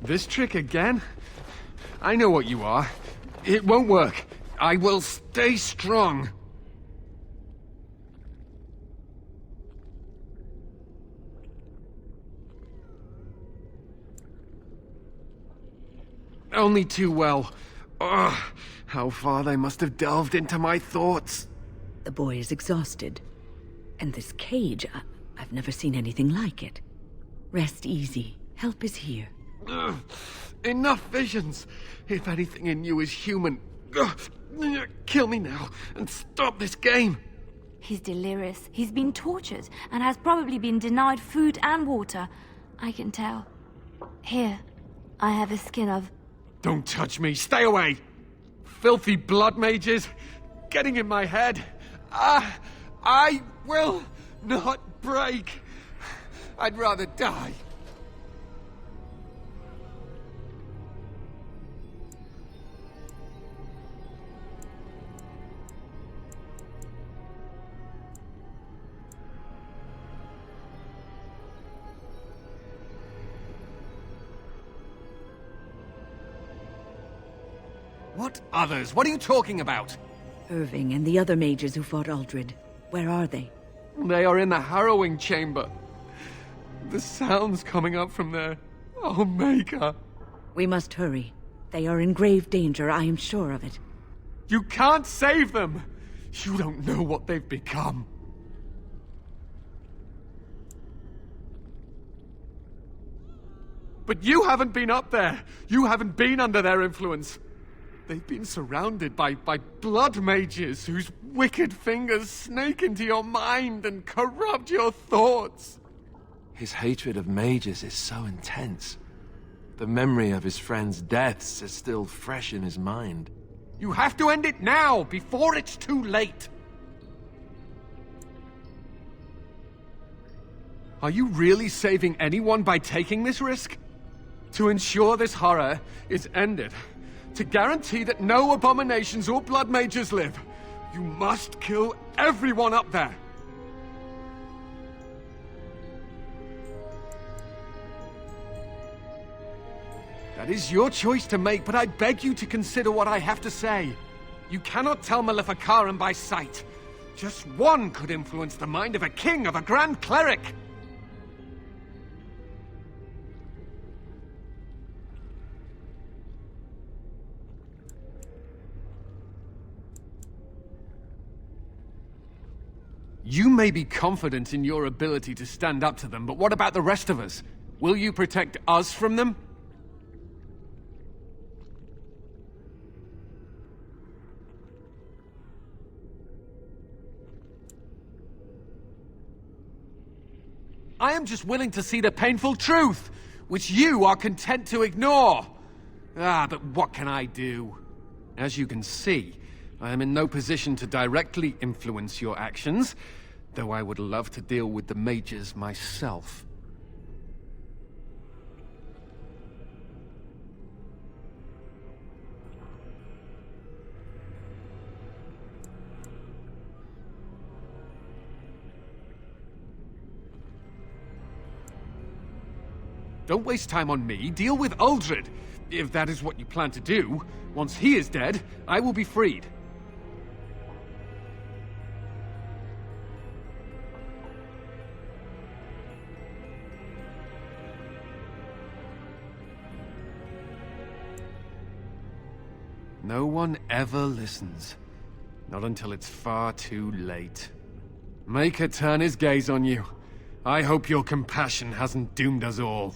This trick again? I know what you are. It won't work. I will stay strong. Only too well. Ugh, how far they must have delved into my thoughts. The boy is exhausted. And this cage, I've never seen anything like it. Rest easy. Help is here. Ugh, enough visions. If anything in you is human, kill me now and stop this game. He's delirious. He's been tortured and has probably been denied food and water. I can tell. Here, I have a skin of... Don't touch me. Stay away. Filthy blood mages getting in my head. I will not break. I'd rather die. What others? What are you talking about? Irving and the other mages who fought Uldred. Where are they? They are in the harrowing chamber. The sounds coming up from there. Oh, Maker. We must hurry. They are in grave danger, I am sure of it. You can't save them! You don't know what they've become. But you haven't been up there. You haven't been under their influence. They've been surrounded by blood mages whose wicked fingers snake into your mind and corrupt your thoughts. His hatred of mages is so intense. The memory of his friends' deaths is still fresh in his mind. You have to end it now, before it's too late. Are you really saving anyone by taking this risk? To ensure this horror is ended, to guarantee that no abominations or blood mages live, you must kill everyone up there. That is your choice to make, but I beg you to consider what I have to say. You cannot tell Maleficarum by sight. Just one could influence the mind of a king, of a grand cleric. You may be confident in your ability to stand up to them, but what about the rest of us? Will you protect us from them? I am just willing to see the painful truth, which you are content to ignore. But what can I do? As you can see, I am in no position to directly influence your actions, though I would love to deal with the mages myself. Don't waste time on me. Deal with Uldred. If that is what you plan to do, once he is dead, I will be freed. No one ever listens. Not until it's far too late. Maker turn his gaze on you. I hope your compassion hasn't doomed us all.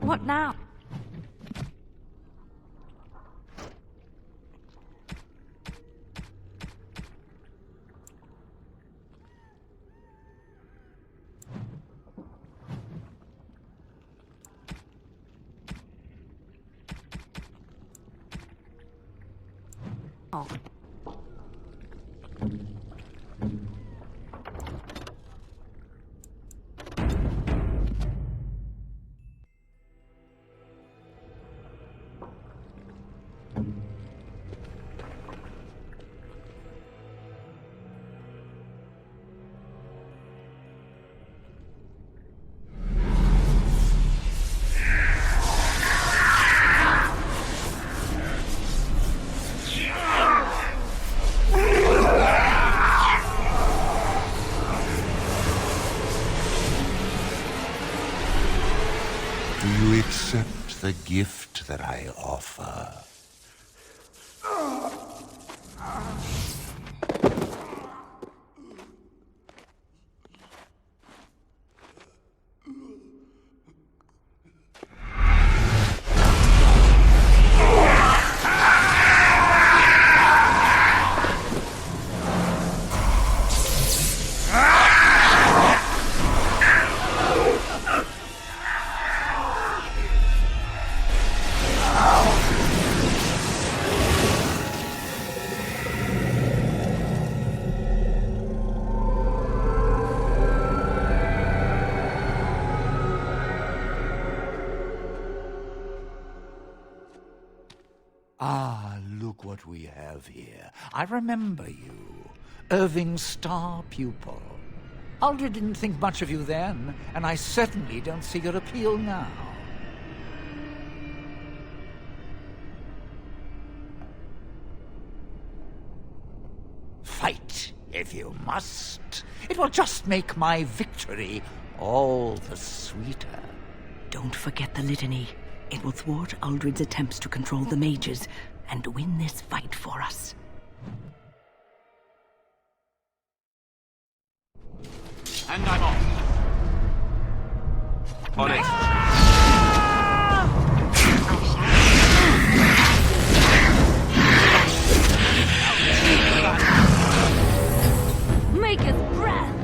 What now? Oh. Do you accept the gift that I offer? Ah, look what we have here. I remember you. Irving's star pupil. Aldred didn't think much of you then, and I certainly don't see your appeal now. Fight, if you must. It will just make my victory all the sweeter. Don't forget the litany. It will thwart Aldred's attempts to control the mages and win this fight for us. And I'm off. On it. Maker's breath!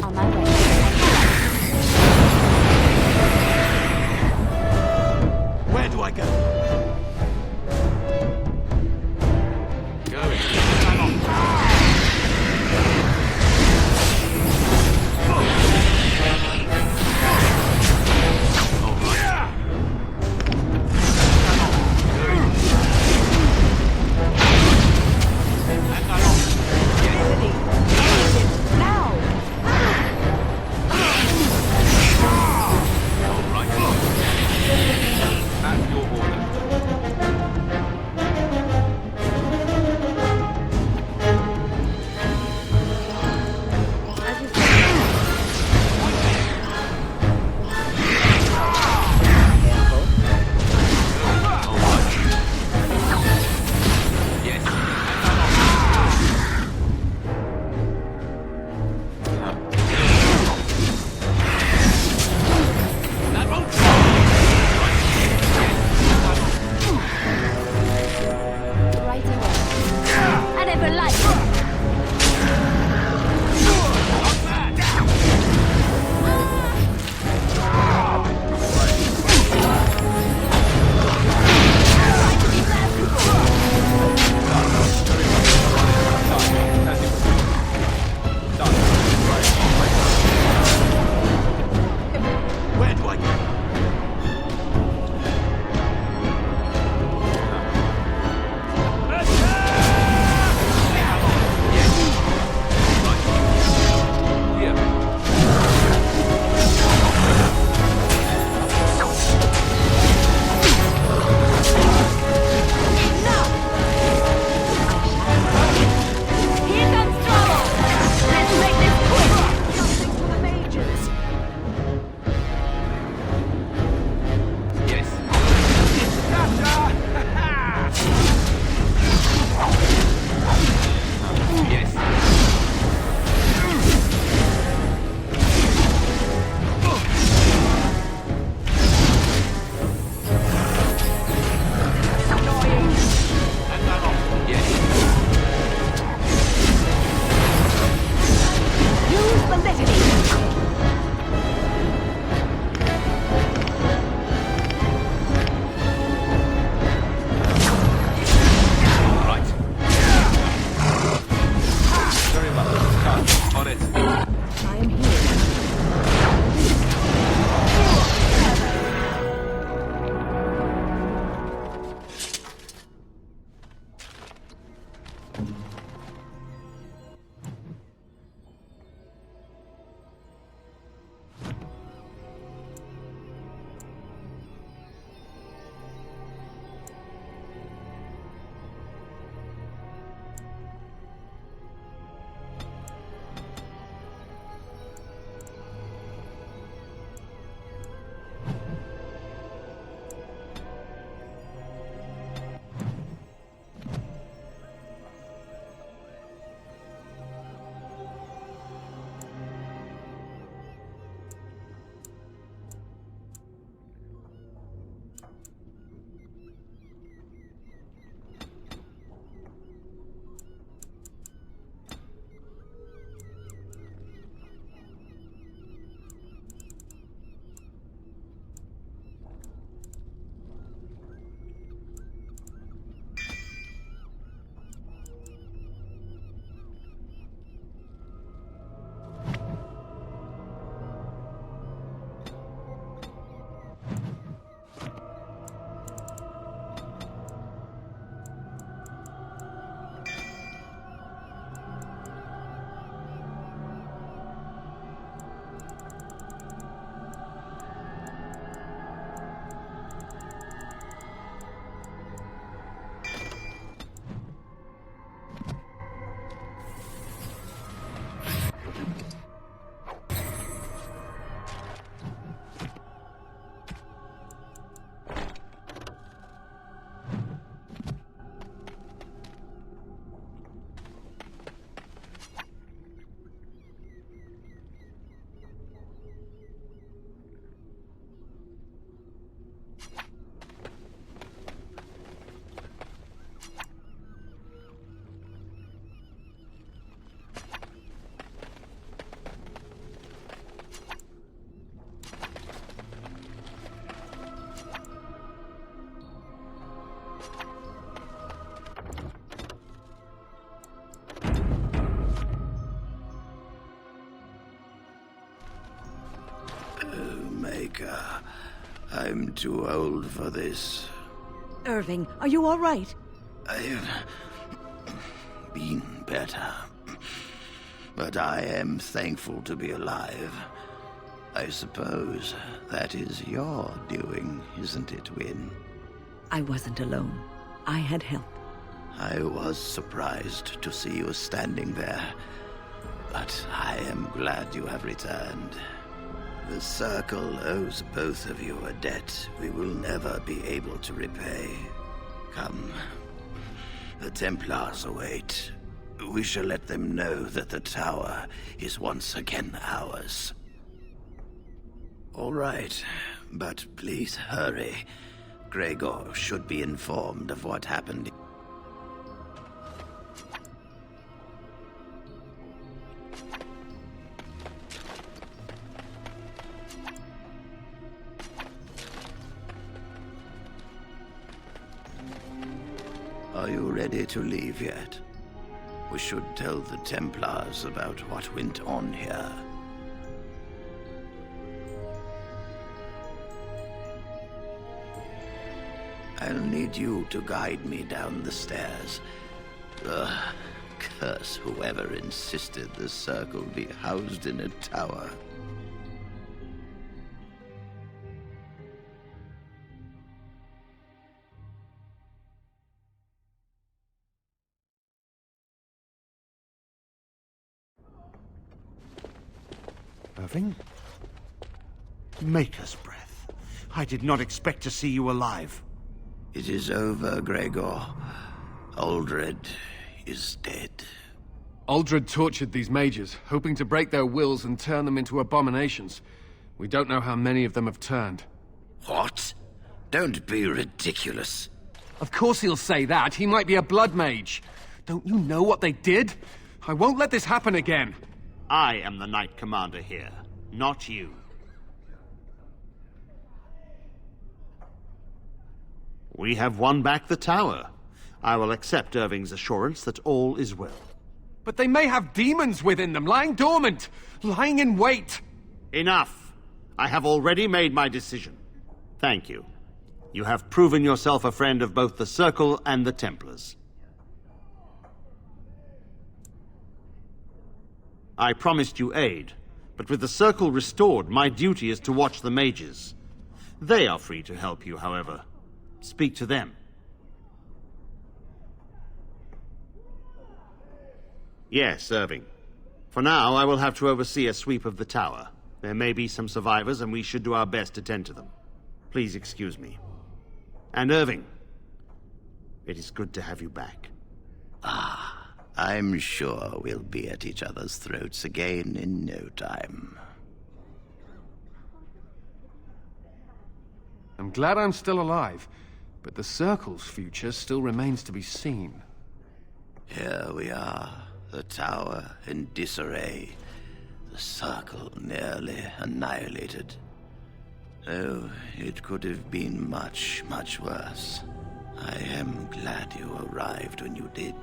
On my way. Where do I go? Going. I'm off. At your order. I'm too old for this. Irving, are you all right? I've been better. But I am thankful to be alive. I suppose that is your doing, isn't it, Wynne? I wasn't alone. I had help. I was surprised to see you standing there. But I am glad you have returned. The Circle owes both of you a debt we will never be able to repay. Come. The Templars await. We shall let them know that the tower is once again ours. All right, but please hurry. Gregor should be informed of what happened. Are you ready to leave yet? We should tell the Templars about what went on here. I'll need you to guide me down the stairs. Curse whoever insisted the Circle be housed in a tower. Irving? Maker's breath. I did not expect to see you alive. It is over, Gregor. Aldred is dead. Aldred tortured these mages, hoping to break their wills and turn them into abominations. We don't know how many of them have turned. What? Don't be ridiculous. Of course he'll say that. He might be a blood mage. Don't you know what they did? I won't let this happen again. I am the Knight Commander here, not you. We have won back the tower. I will accept Irving's assurance that all is well. But they may have demons within them, lying dormant, lying in wait. Enough. I have already made my decision. Thank you. You have proven yourself a friend of both the Circle and the Templars. I promised you aid, but with the Circle restored, my duty is to watch the mages. They are free to help you, however. Speak to them. Yes, Irving. For now, I will have to oversee a sweep of the tower. There may be some survivors, and we should do our best to tend to them. Please excuse me. And Irving, it is good to have you back. I'm sure we'll be at each other's throats again in no time. I'm glad I'm still alive, but the Circle's future still remains to be seen. Here we are, the tower in disarray, the Circle nearly annihilated. Oh, it could have been much, much worse. I am glad you arrived when you did.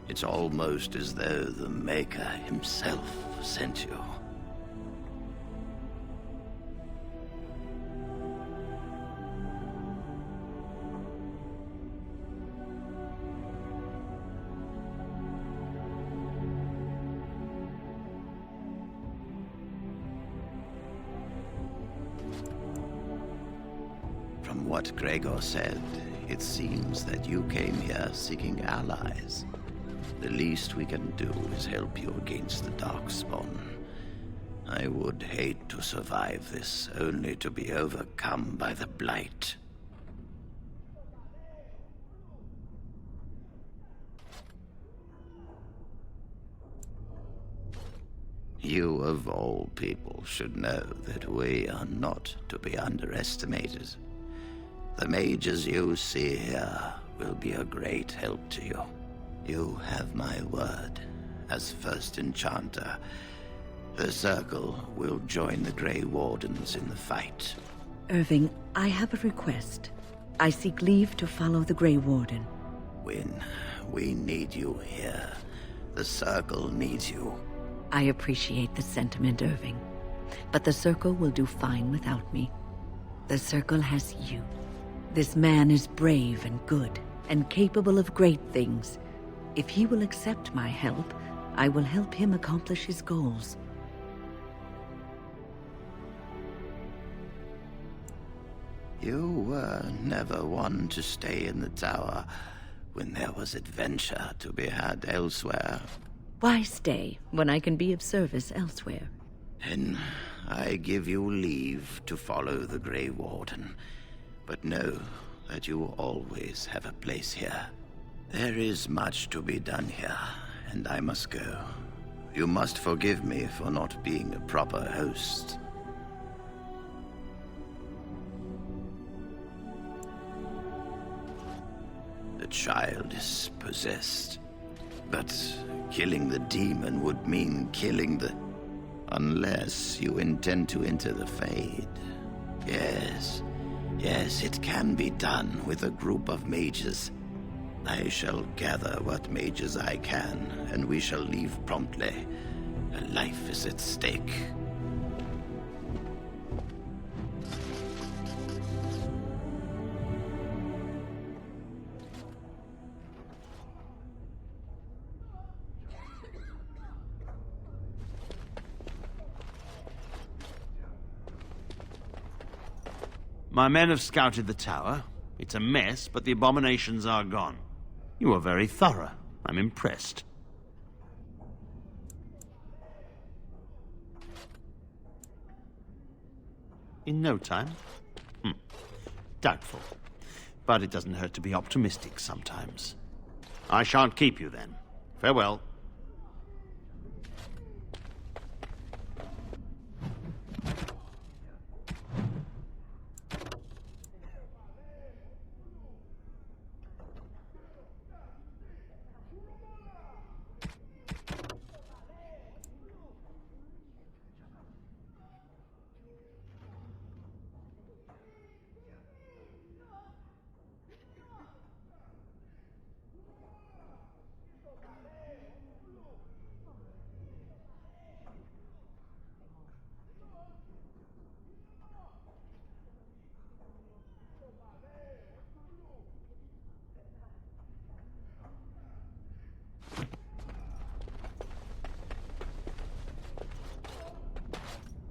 It's almost as though the Maker himself sent you. From what Gregor said, it seems that you came here seeking allies. The least we can do is help you against the Darkspawn. I would hate to survive this, only to be overcome by the Blight. You, of all people, should know that we are not to be underestimated. The mages you see here will be a great help to you. You have my word. As first enchanter, the Circle will join the Grey Wardens in the fight. Irving, I have a request. I seek leave to follow the Grey Warden. Wynne, we need you here. The Circle needs you. I appreciate the sentiment, Irving. But the Circle will do fine without me. The Circle has you. This man is brave and good, and capable of great things. If he will accept my help, I will help him accomplish his goals. You were never one to stay in the tower when there was adventure to be had elsewhere. Why stay when I can be of service elsewhere? Then I give you leave to follow the Grey Warden, but know that you always have a place here. There is much to be done here, and I must go. You must forgive me for not being a proper host. The child is possessed, but killing the demon would mean killing the... Unless you intend to enter the Fade. Yes, it can be done with a group of mages. I shall gather what mages I can, and we shall leave promptly. A life is at stake. My men have scouted the tower. It's a mess, but the abominations are gone. You were very thorough. I'm impressed. In no time? Doubtful. But it doesn't hurt to be optimistic sometimes. I shan't keep you then. Farewell.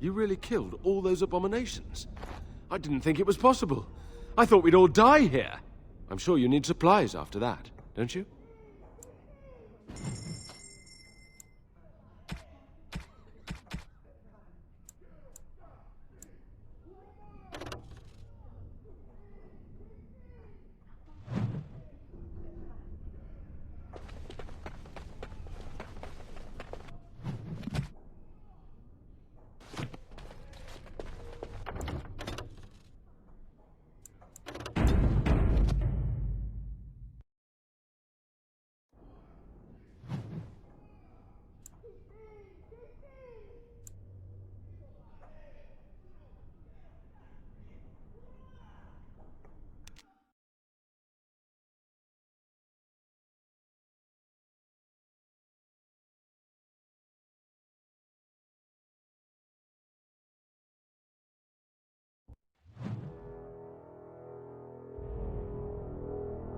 You really killed all those abominations? I didn't think it was possible. I thought we'd all die here. I'm sure you need supplies after that, don't you?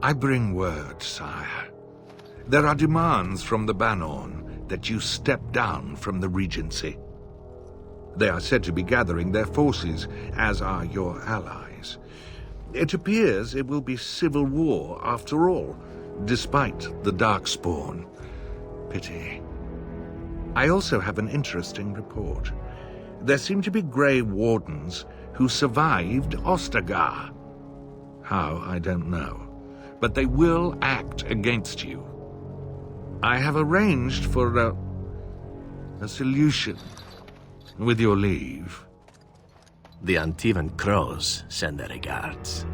I bring word, sire. There are demands from the Banorn that you step down from the Regency. They are said to be gathering their forces, as are your allies. It appears it will be civil war after all, despite the Darkspawn. Pity. I also have an interesting report. There seem to be Grey Wardens who survived Ostagar. How, I don't know. But they will act against you. I have arranged for a solution, with your leave. The Antivan Crows send their regards.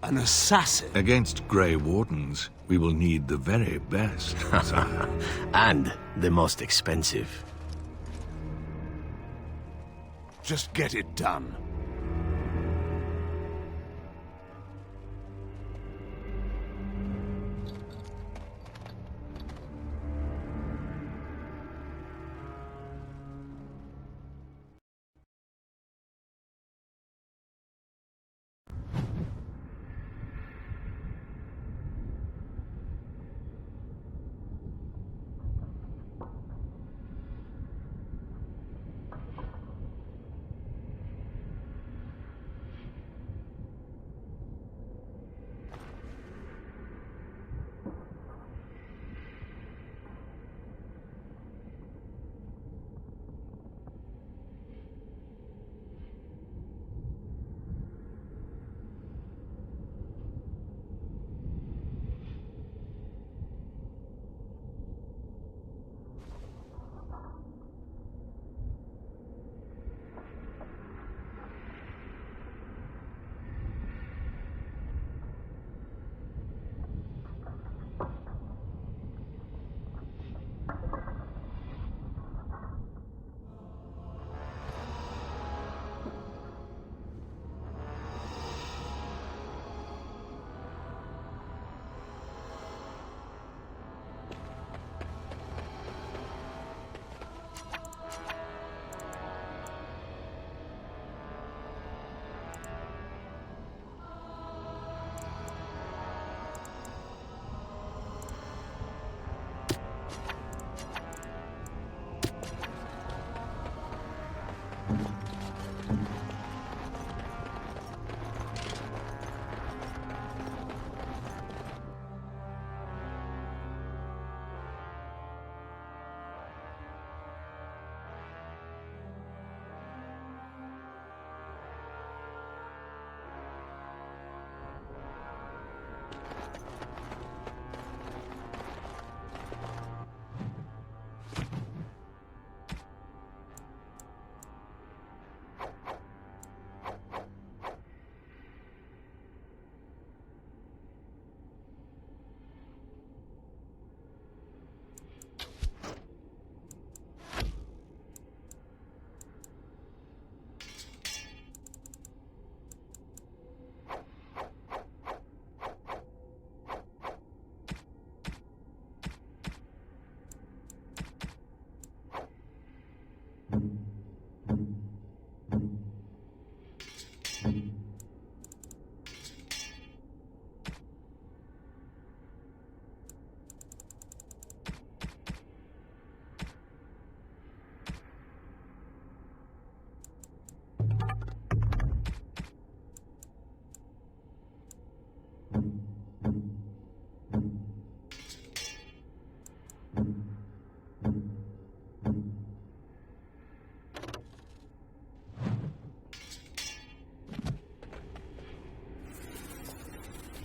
An assassin? Against Grey Wardens, we will need the very best, sire. And the most expensive. Just get it done.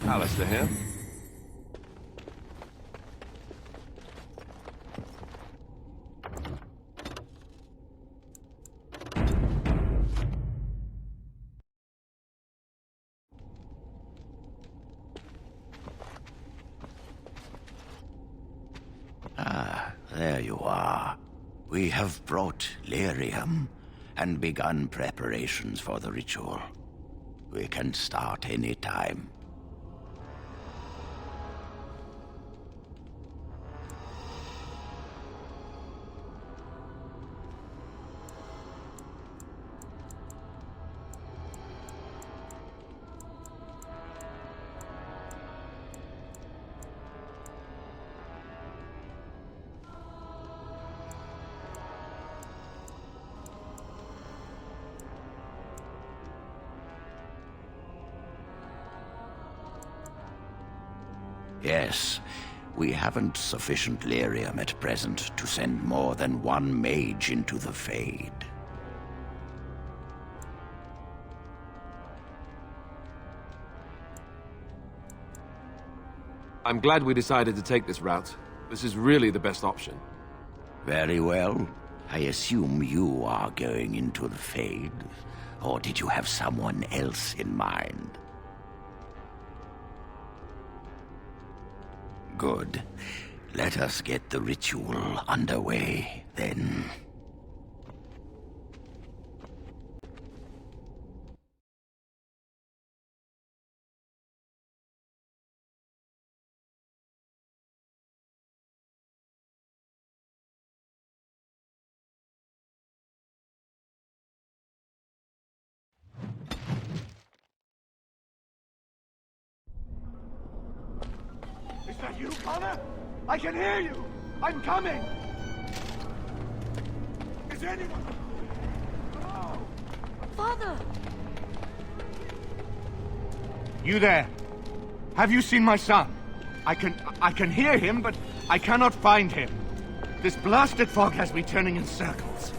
Alistair here. There you are. We have brought lyrium and begun preparations for the ritual. We can start any time. Yes, we haven't sufficient lyrium at present to send more than one mage into the Fade. I'm glad we decided to take this route. This is really the best option. Very well. I assume you are going into the Fade, or did you have someone else in mind? Good. Let us get the ritual underway, then. Is that you, Connor? I can hear you! I'm coming! Is anyone... Oh. Father! You there? Have you seen my son? I can hear him, but I cannot find him. This blasted fog has me turning in circles.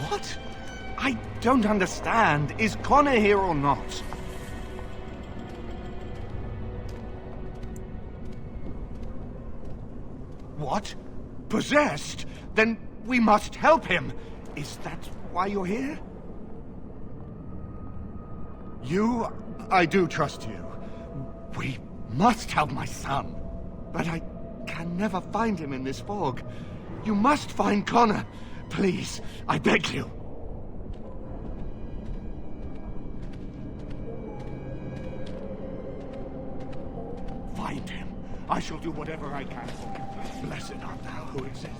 What? I don't understand. Is Connor here or not? What? Possessed? Then we must help him. Is that why you're here? I do trust you. We must help my son. But I can never find him in this fog. You must find Connor. Please, I beg you. Find him. I shall do whatever I can for him. Blessed art thou who exists.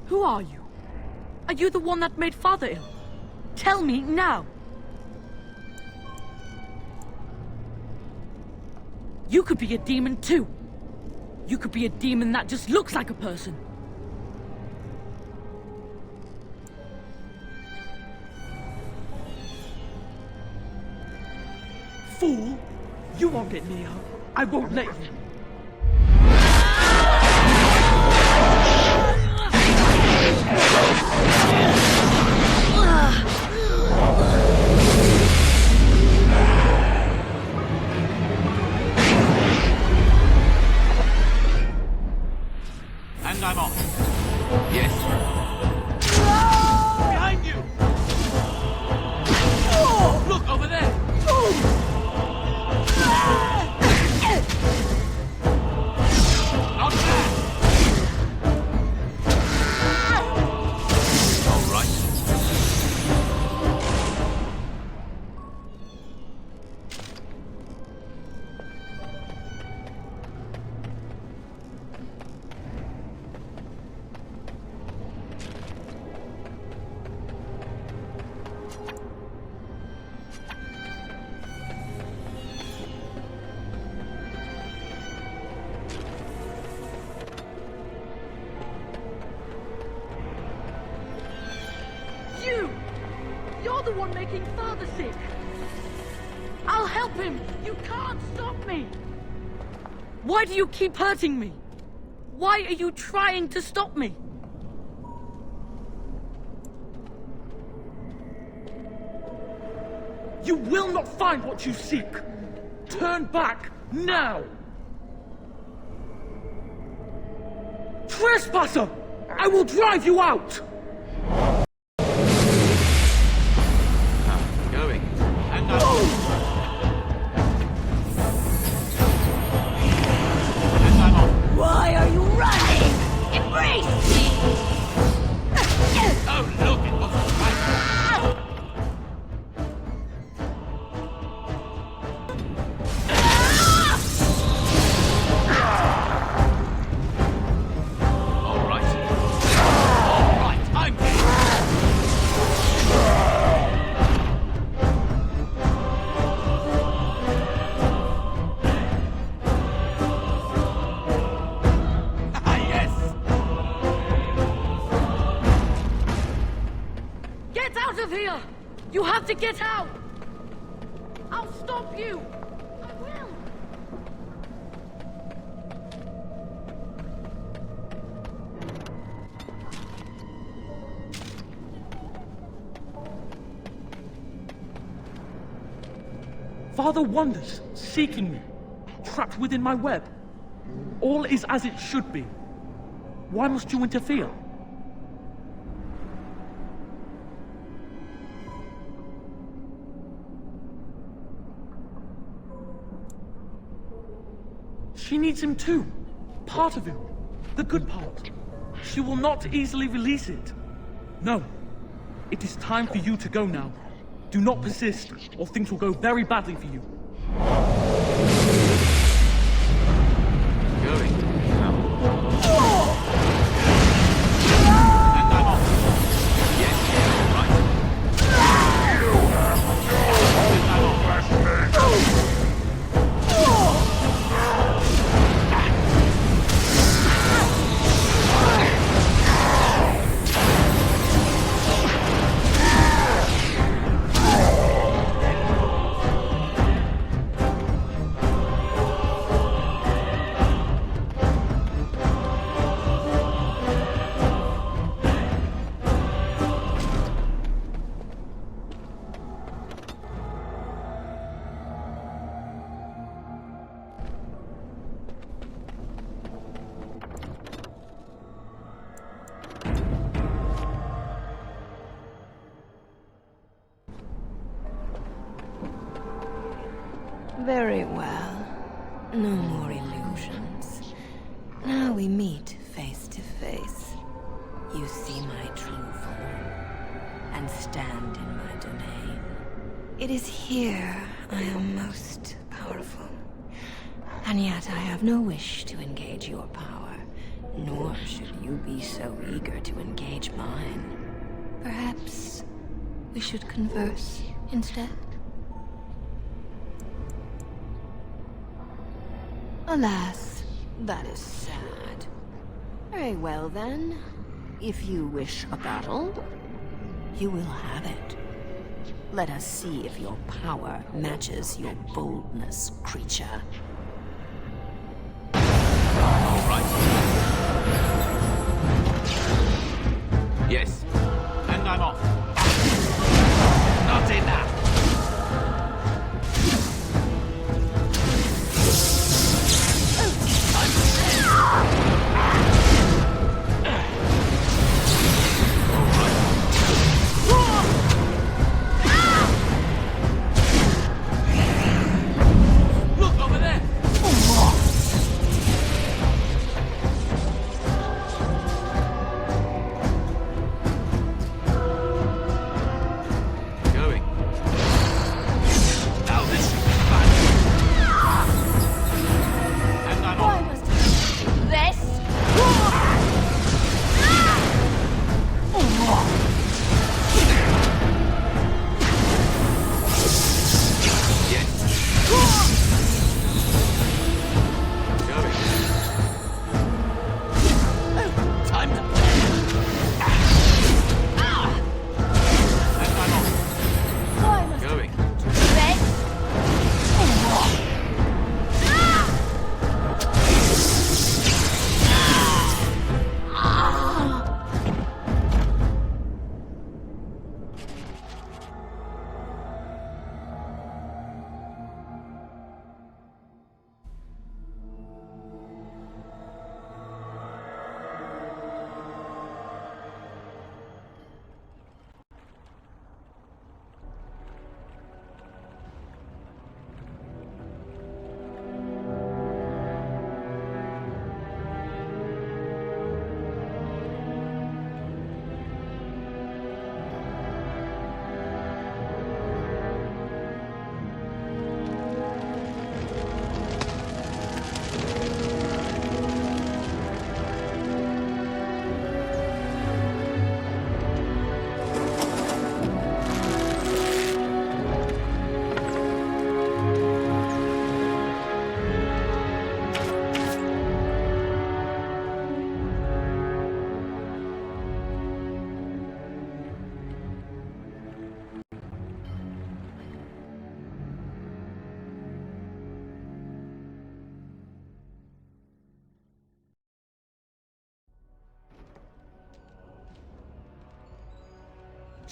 Who are you? Are you the one that made Father ill? Tell me now! You could be a demon too. You could be a demon that just looks like a person. Fool! You won't get near her. I won't let you. And I'm off. Yes. Behind you! Look over there! Not bad! All right. You're the one making Father sick. I'll help Stop him! You can't stop me! Why do you keep hurting me? Why are you trying to stop me? You will not find what you seek. Turn back now! Trespasser! I will drive you out! Going. And now. Why are you running? Embrace me! Oh, look, it wasn't right. All right. All right, I'm game. Get out of here! You have to get out! I'll stop you! I will! Father wanders, seeking me, trapped within my web. All is as it should be. Why must you interfere? She needs him too. Part of him. The good part. She will not easily release it. No. It is time for you to go now. Do not persist, or things will go very badly for you. Going. Very well. No more illusions. Now we meet face to face. You see my true form, and stand in my domain. It is here I am most powerful. And yet I have no wish to engage your power, nor should you be so eager to engage mine. Perhaps we should converse instead? Alas, that is sad. Very well then. If you wish a battle, you will have it. Let us see if your power matches your boldness, creature. All right. Yes. And I'm off. Not enough. Look over there. Going.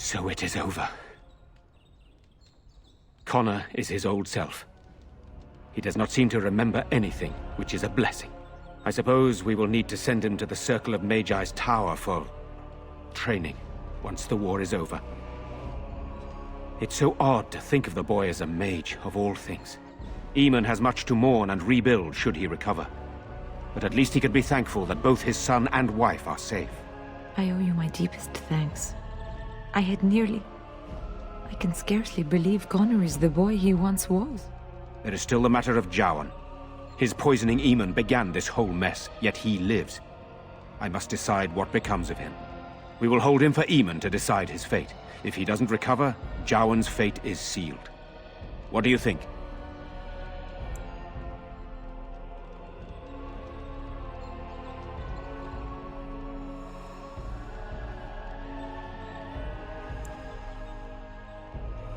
So it is over. Connor is his old self. He does not seem to remember anything, which is a blessing. I suppose we will need to send him to the Circle of Magi's tower for training once the war is over. It's so odd to think of the boy as a mage, of all things. Eamon has much to mourn and rebuild should he recover. But at least he could be thankful that both his son and wife are safe. I owe you my deepest thanks. I can scarcely believe Connor is the boy he once was. There is still the matter of Jowan. His poisoning Eamon began this whole mess, yet he lives. I must decide what becomes of him. We will hold him for Eamon to decide his fate. If he doesn't recover, Jowan's fate is sealed. What do you think?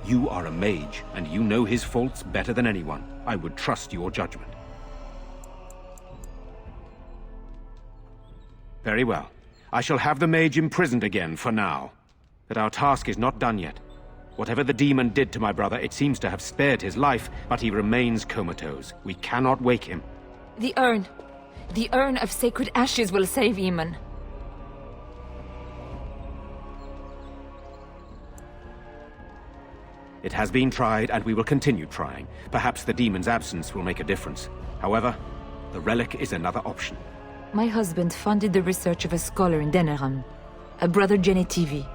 You are a mage, and you know his faults better than anyone. I would trust your judgment. Very well. I shall have the mage imprisoned again for now. But our task is not done yet. Whatever the demon did to my brother, it seems to have spared his life, but he remains comatose. We cannot wake him. The urn. The urn of sacred ashes will save Eamon. It has been tried, and we will continue trying. Perhaps the demon's absence will make a difference. However, the relic is another option. My husband funded the research of a scholar in Denerim, a brother Genetivi.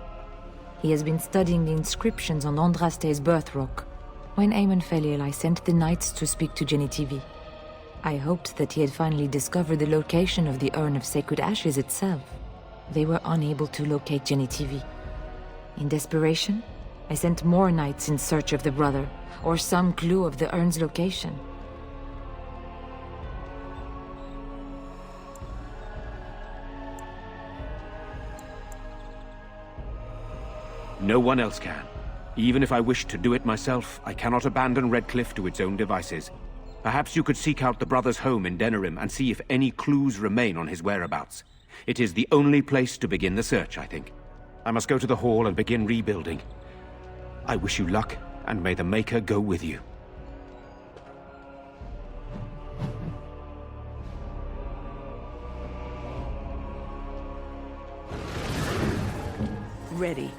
He has been studying the inscriptions on Andraste's birth rock. When Eamon fell ill, I sent the knights to speak to Genetivi. I hoped that he had finally discovered the location of the urn of sacred ashes itself. They were unable to locate Genetivi. In desperation, I sent more knights in search of the brother, or some clue of the urn's location. No one else can. Even if I wished to do it myself, I cannot abandon Redcliffe to its own devices. Perhaps you could seek out the brother's home in Denerim and see if any clues remain on his whereabouts. It is the only place to begin the search, I think. I must go to the hall and begin rebuilding. I wish you luck, and may the Maker go with you. Ready.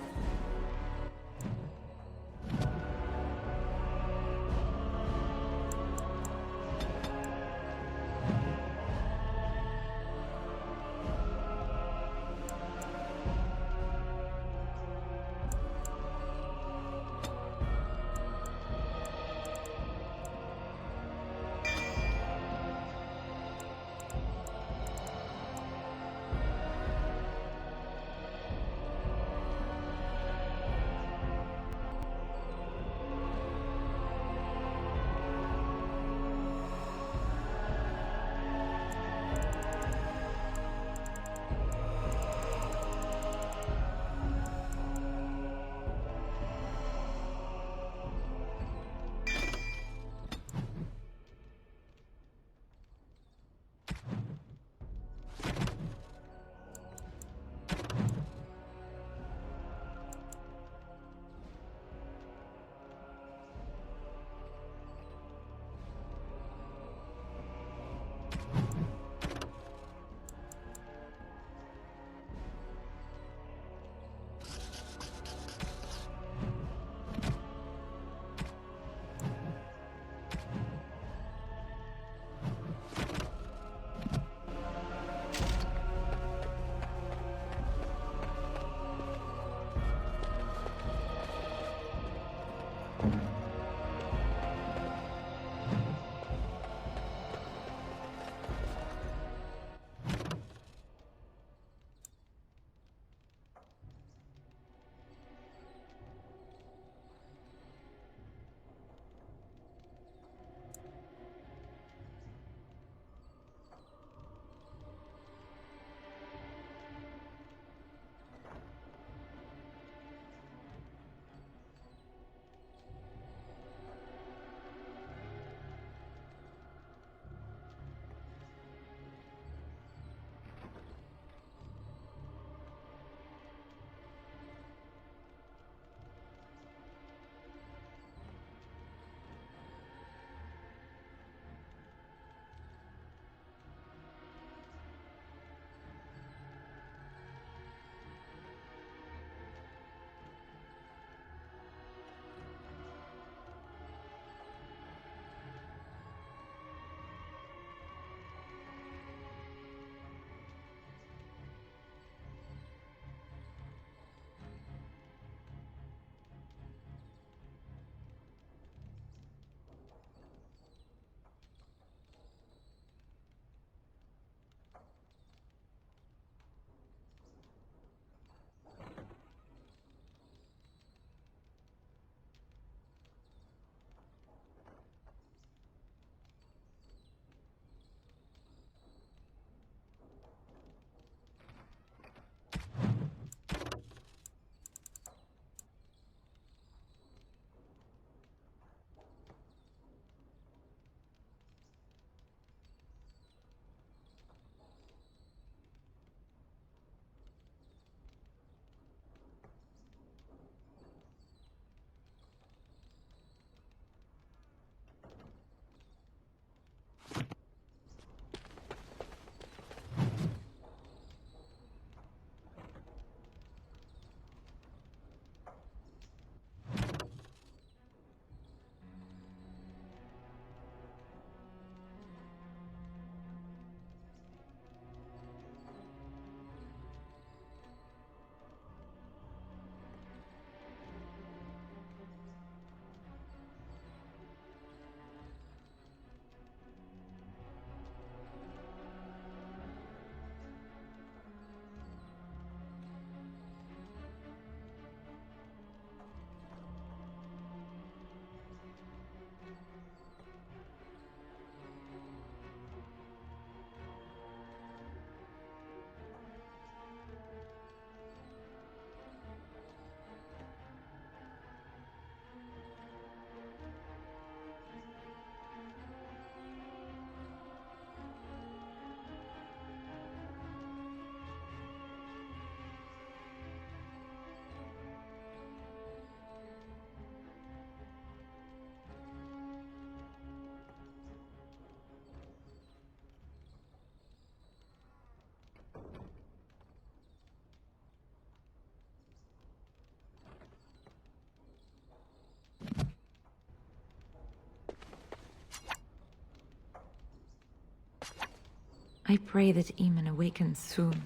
I pray that Eamon awakens soon.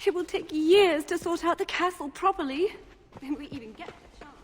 It will take years to sort out the castle properly, if we even get the chance.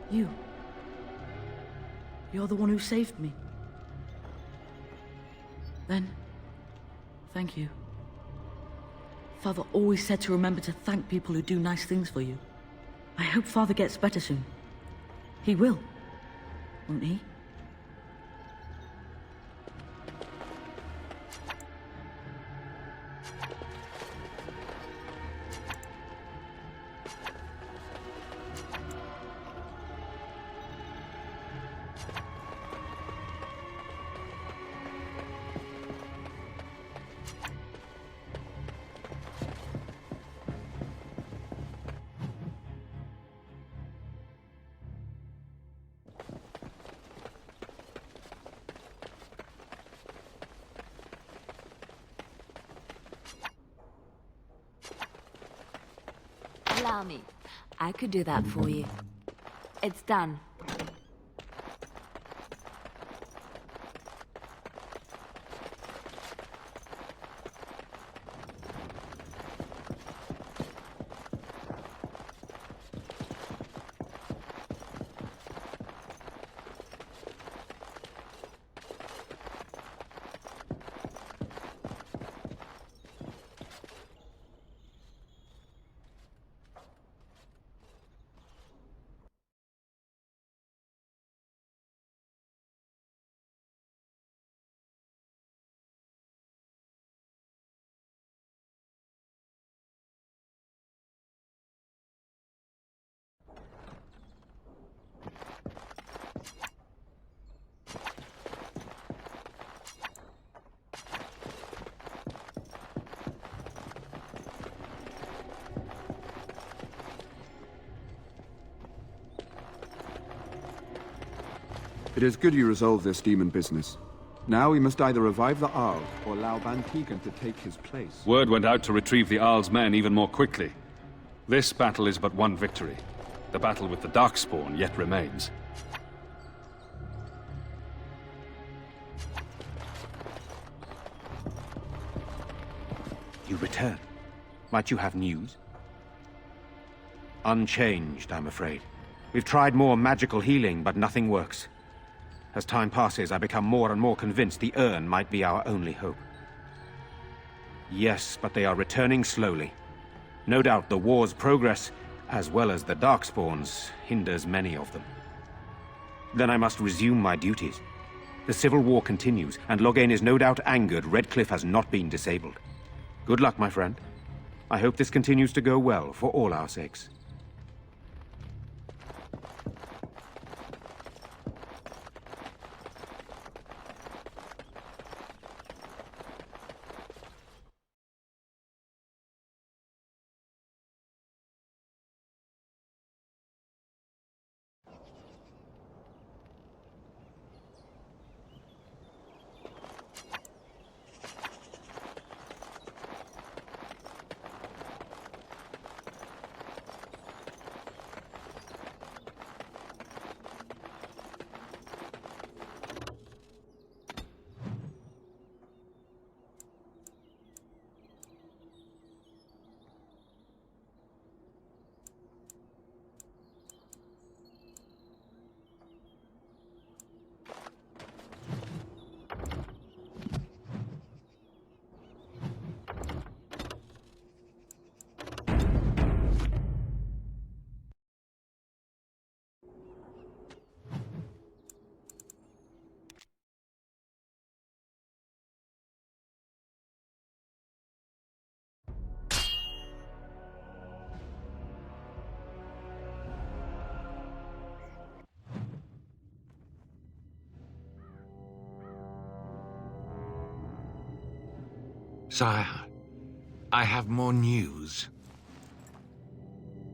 You. You're the one who saved me. Then, thank you. Father always said to remember to thank people who do nice things for you. I hope Father gets better soon. He will, won't he? Allow me. I could do that for you. It's done. It is good you resolved this demon business. Now we must either revive the Arl or allow Van Tegan to take his place. Word went out to retrieve the Arl's men even more quickly. This battle is but one victory. The battle with the Darkspawn yet remains. You return. Might you have news? Unchanged, I'm afraid. We've tried more magical healing, but nothing works. As time passes, I become more and more convinced the urn might be our only hope. Yes, but they are returning slowly. No doubt the war's progress, as well as the Darkspawns, hinders many of them. Then I must resume my duties. The civil war continues, and Loghain is no doubt angered Redcliffe has not been disabled. Good luck, my friend. I hope this continues to go well for all our sakes. Sire, I have more news.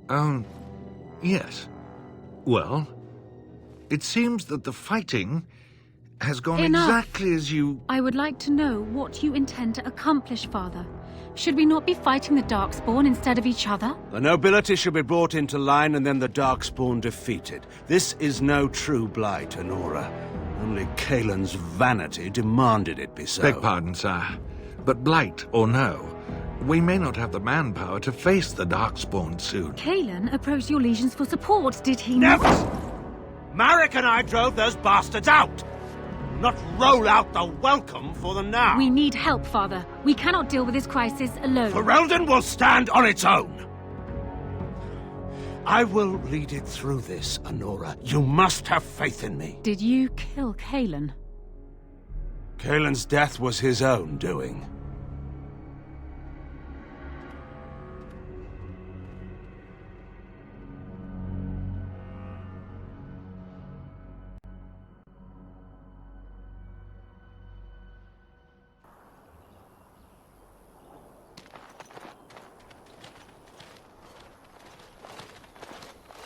Oh, yes. Well, it seems that the fighting has gone exactly as you... I would like to know what you intend to accomplish, Father. Should we not be fighting the Darkspawn instead of each other? The nobility should be brought into line and then the Darkspawn defeated. This is no true blight, Honora. Only Kaelin's vanity demanded it be so. Beg pardon, sire. But blight or no, we may not have the manpower to face the Darkspawn soon. Kaelin approached your legions for support, did he Never! not? Marek and I drove those bastards out! Not roll out the welcome for them now! We need help, Father. We cannot deal with this crisis alone. Ferelden will stand on its own! I will lead it through this, Honora. You must have faith in me. Did you kill Kaelin? Kaelin's death was his own doing.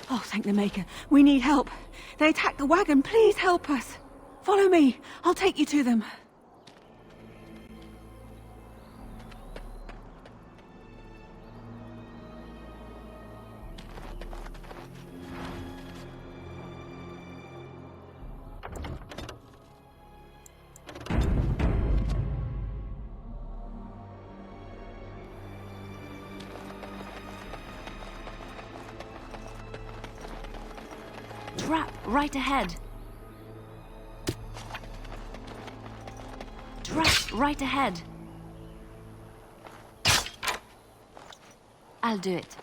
Oh, thank the Maker. We need help. They attacked the wagon. Please help us. Follow me. I'll take you to them. Trap right ahead. Trap right ahead. I'll do it.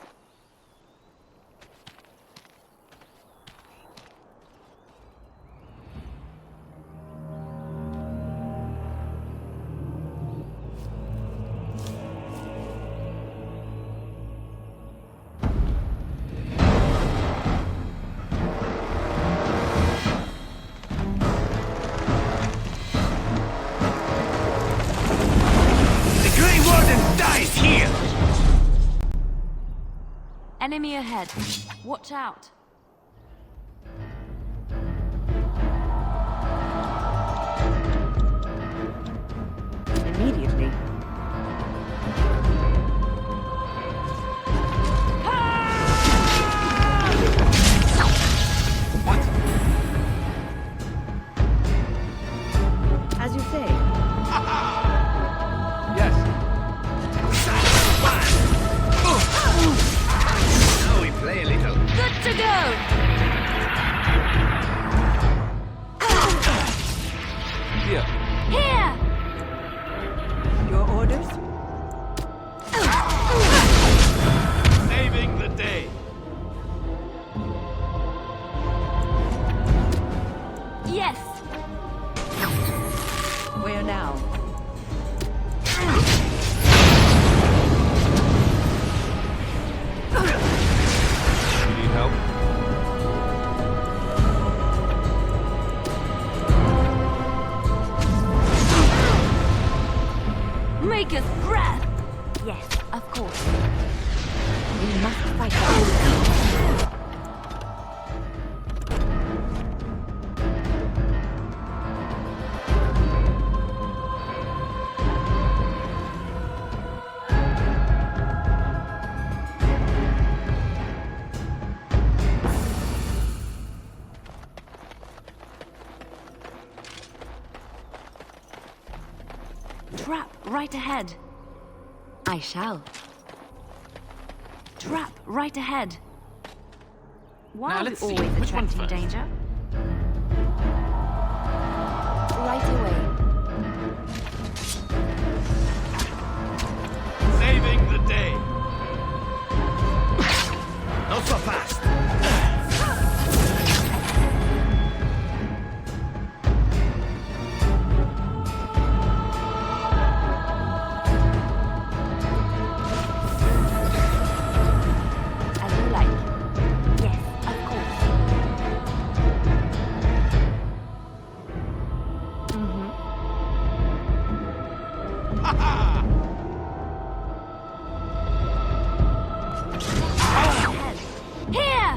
Enemy ahead. Watch out. immediately. As you say. Yes. Now we play a little. Good to go! Here. Here! Your orders? Saving the day. Yes! Where now? You need help? Maker's breath! Yes, of course. We must fight them. Trap right ahead. I shall. Trap right ahead. Why Now, are we let's see. always Which one attracting first? danger? Right away. Saving the day. Not so fast. As you like. Yes, of course. Here!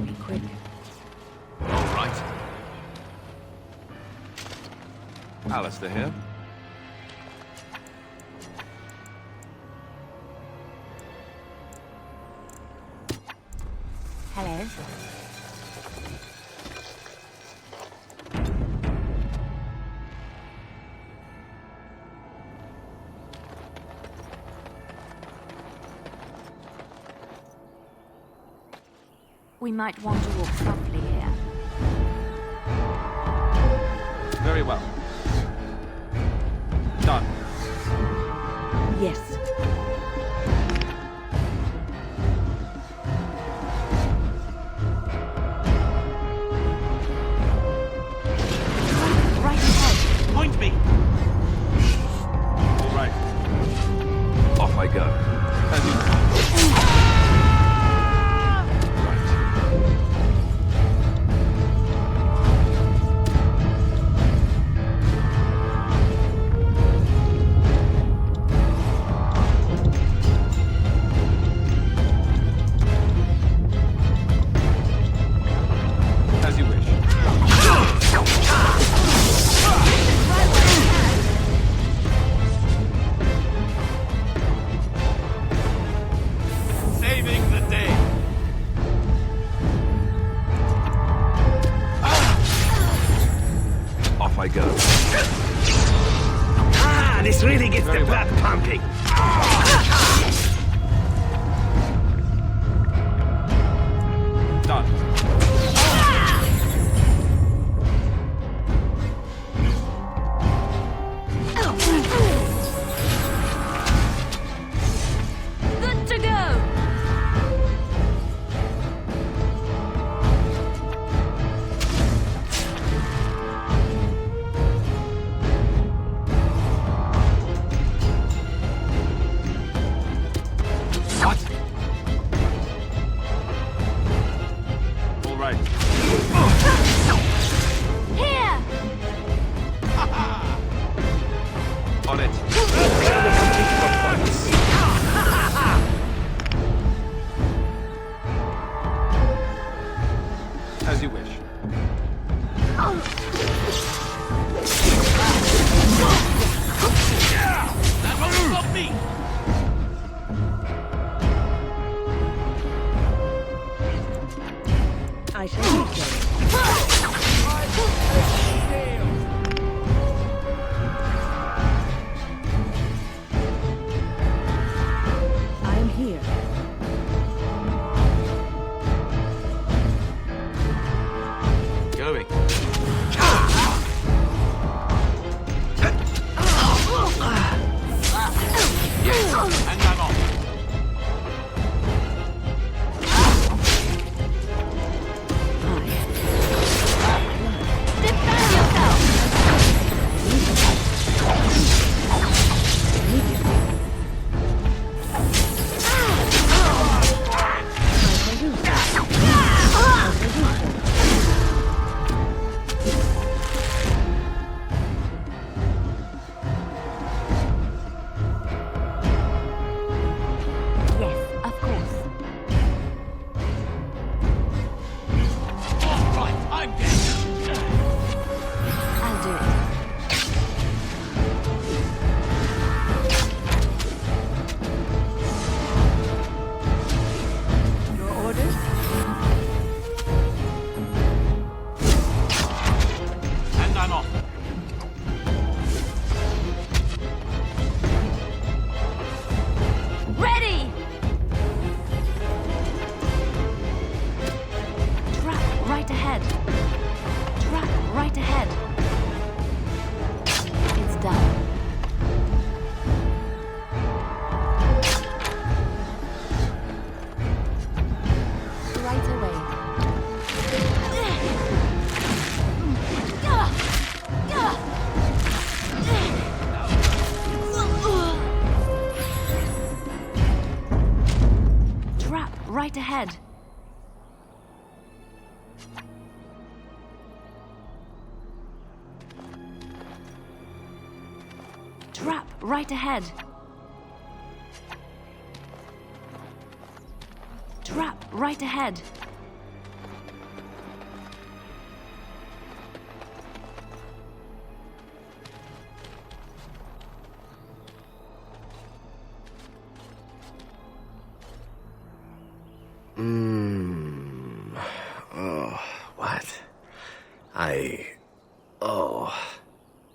Be quick. All right. Alistair here. Hello. We might want to walk softly here. Very well. Done. Yes. Right ahead. Point me. All right. Off I go. As you As you wish. Saving the day. Off I go. Ah, this really gets Very the blood pumping. Done. Good to go! I shall do so. I am here. Going. And I'm off. Right ahead. Trap right ahead. Trap right ahead. Oh, what?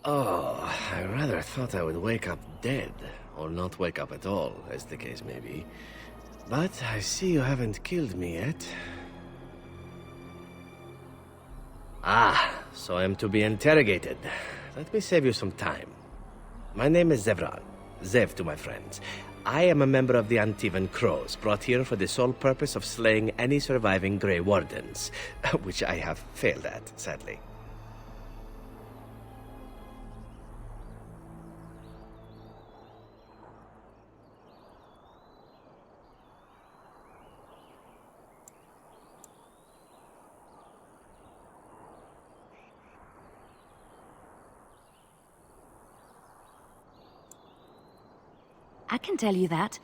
I rather thought I would wake up dead, or not wake up at all, as the case may be. But I see you haven't killed me yet. Ah, so I am to be interrogated. Let me save you some time. My name is Zevran. Zev to my friends. I am a member of the Antivan Crows, brought here for the sole purpose of slaying any surviving Grey Wardens, which I have failed at, sadly. I can tell you that.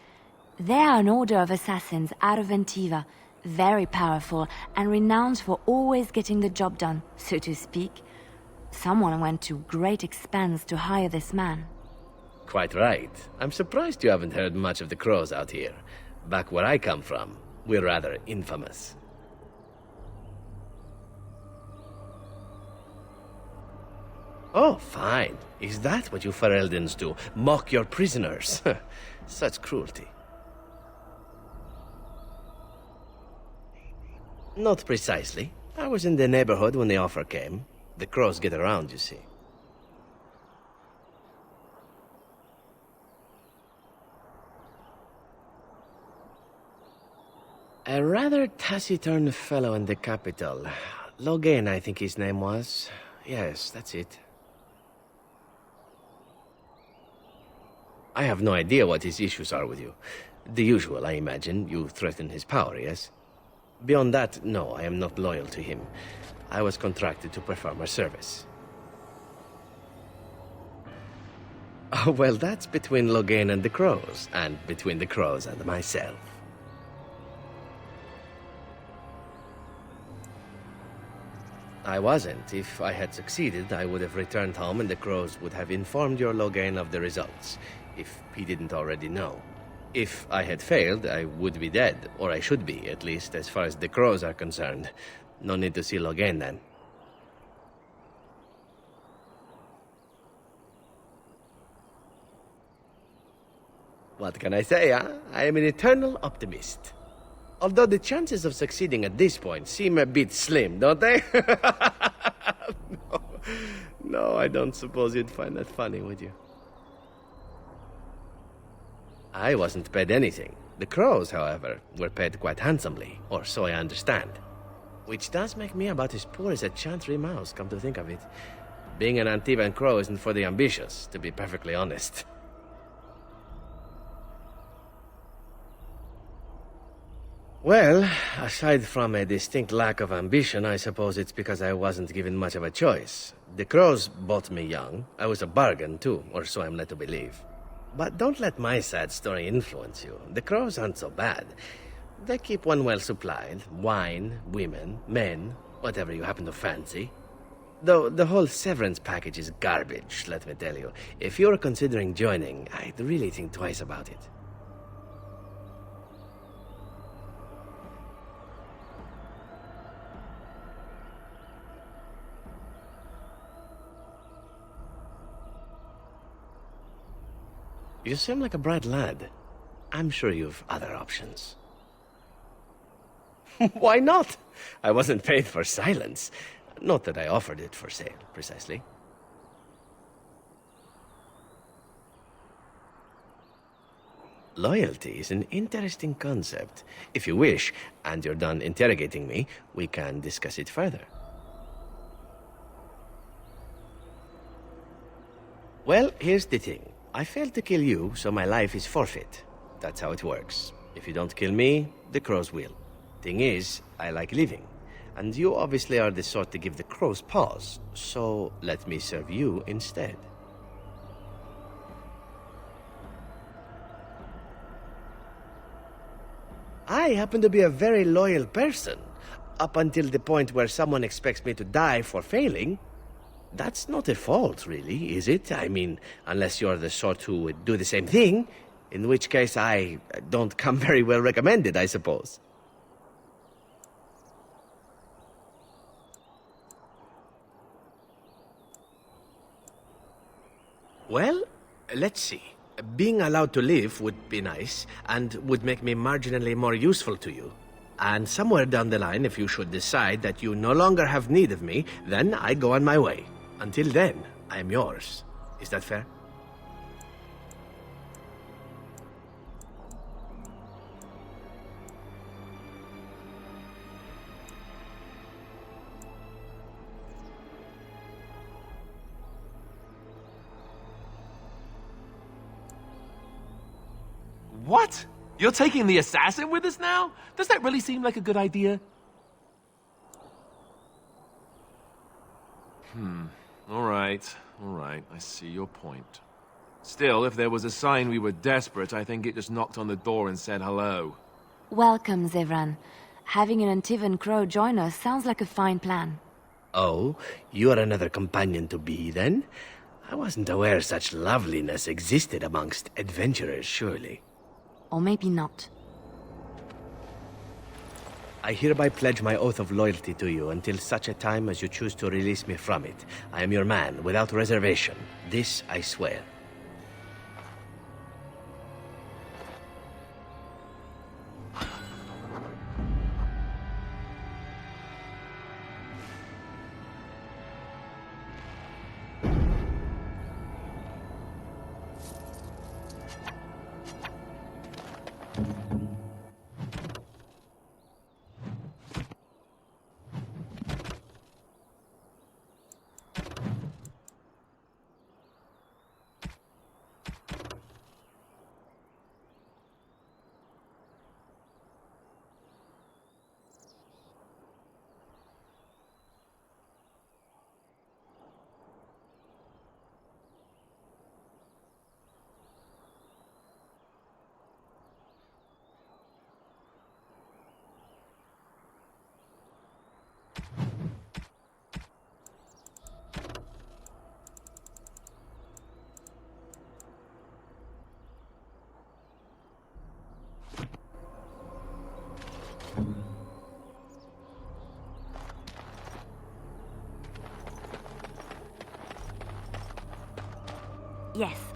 They are an order of assassins out of Antiva, very powerful and renowned for always getting the job done, so to speak. Someone went to great expense to hire this man. Quite right. I'm surprised you haven't heard much of the Crows out here. Back where I come from, we're rather infamous. Oh, fine. Is that what you Fereldans do? Mock your prisoners? Such cruelty. Not precisely. I was in the neighborhood when the offer came. The Crows get around, you see. A rather taciturn fellow in the capital. Logain, I think his name was. Yes, that's it. I have no idea what his issues are with you. The usual, I imagine. You threaten his power, yes? Beyond that, no, I am not loyal to him. I was contracted to perform a service. Oh, well, that's between Logain and the Crows, and between the Crows and myself. I wasn't. If I had succeeded, I would have returned home and the Crows would have informed your Logain of the results, if he didn't already know. If I had failed, I would be dead, or I should be, at least, as far as the Crows are concerned. No need to seal again, then. What can I say, huh? I am an eternal optimist. Although the chances of succeeding at this point seem a bit slim, don't they? No, I don't suppose you'd find that funny, would you? I wasn't paid anything. The crows, however, were paid quite handsomely, or so I understand. Which does make me about as poor as a chantry mouse, come to think of it. Being an Antivan crow isn't for the ambitious, to be perfectly honest. Well, aside from a distinct lack of ambition, I suppose it's because I wasn't given much of a choice. The crows bought me young. I was a bargain, too, or so I'm led to believe. But don't let my sad story influence you. The crows aren't so bad. They keep one well supplied. Wine, women, men, whatever you happen to fancy. Though the whole severance package is garbage, let me tell you. If you're considering joining, I'd really think twice about it. You seem like a bright lad. I'm sure you've other options. Why not? I wasn't paid for silence. Not that I offered it for sale, precisely. Loyalty is an interesting concept. If you wish, and you're done interrogating me, we can discuss it further. Well, here's the thing. I failed to kill you, so my life is forfeit. That's how it works. If you don't kill me, the crows will. Thing is, I like living. And you obviously are the sort to give the crows pause, so let me serve you instead. I happen to be a very loyal person, up until the point where someone expects me to die for failing. That's not a fault, really, is it? I mean, unless you're the sort who would do the same thing, in which case I don't come very well recommended, I suppose. Well, let's see. Being allowed to live would be nice, and would make me marginally more useful to you. And somewhere down the line, if you should decide that you no longer have need of me, then I go on my way. Until then, I am yours. Is that fair? What? You're taking the assassin with us now? Does that really seem like a good idea? All right, I see your point. Still, if there was a sign we were desperate, I think it just knocked on the door and said hello. Welcome, Zevran. Having an Antivan crow join us sounds like a fine plan. Oh, you're another companion to be, then? I wasn't aware such loveliness existed amongst adventurers, surely. Or maybe not. I hereby pledge my oath of loyalty to you until such a time as you choose to release me from it. I am your man, without reservation. This I swear.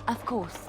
Of course.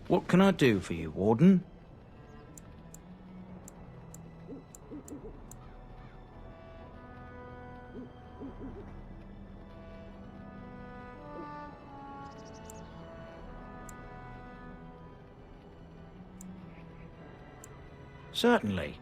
What can I do for you, Warden? Certainly.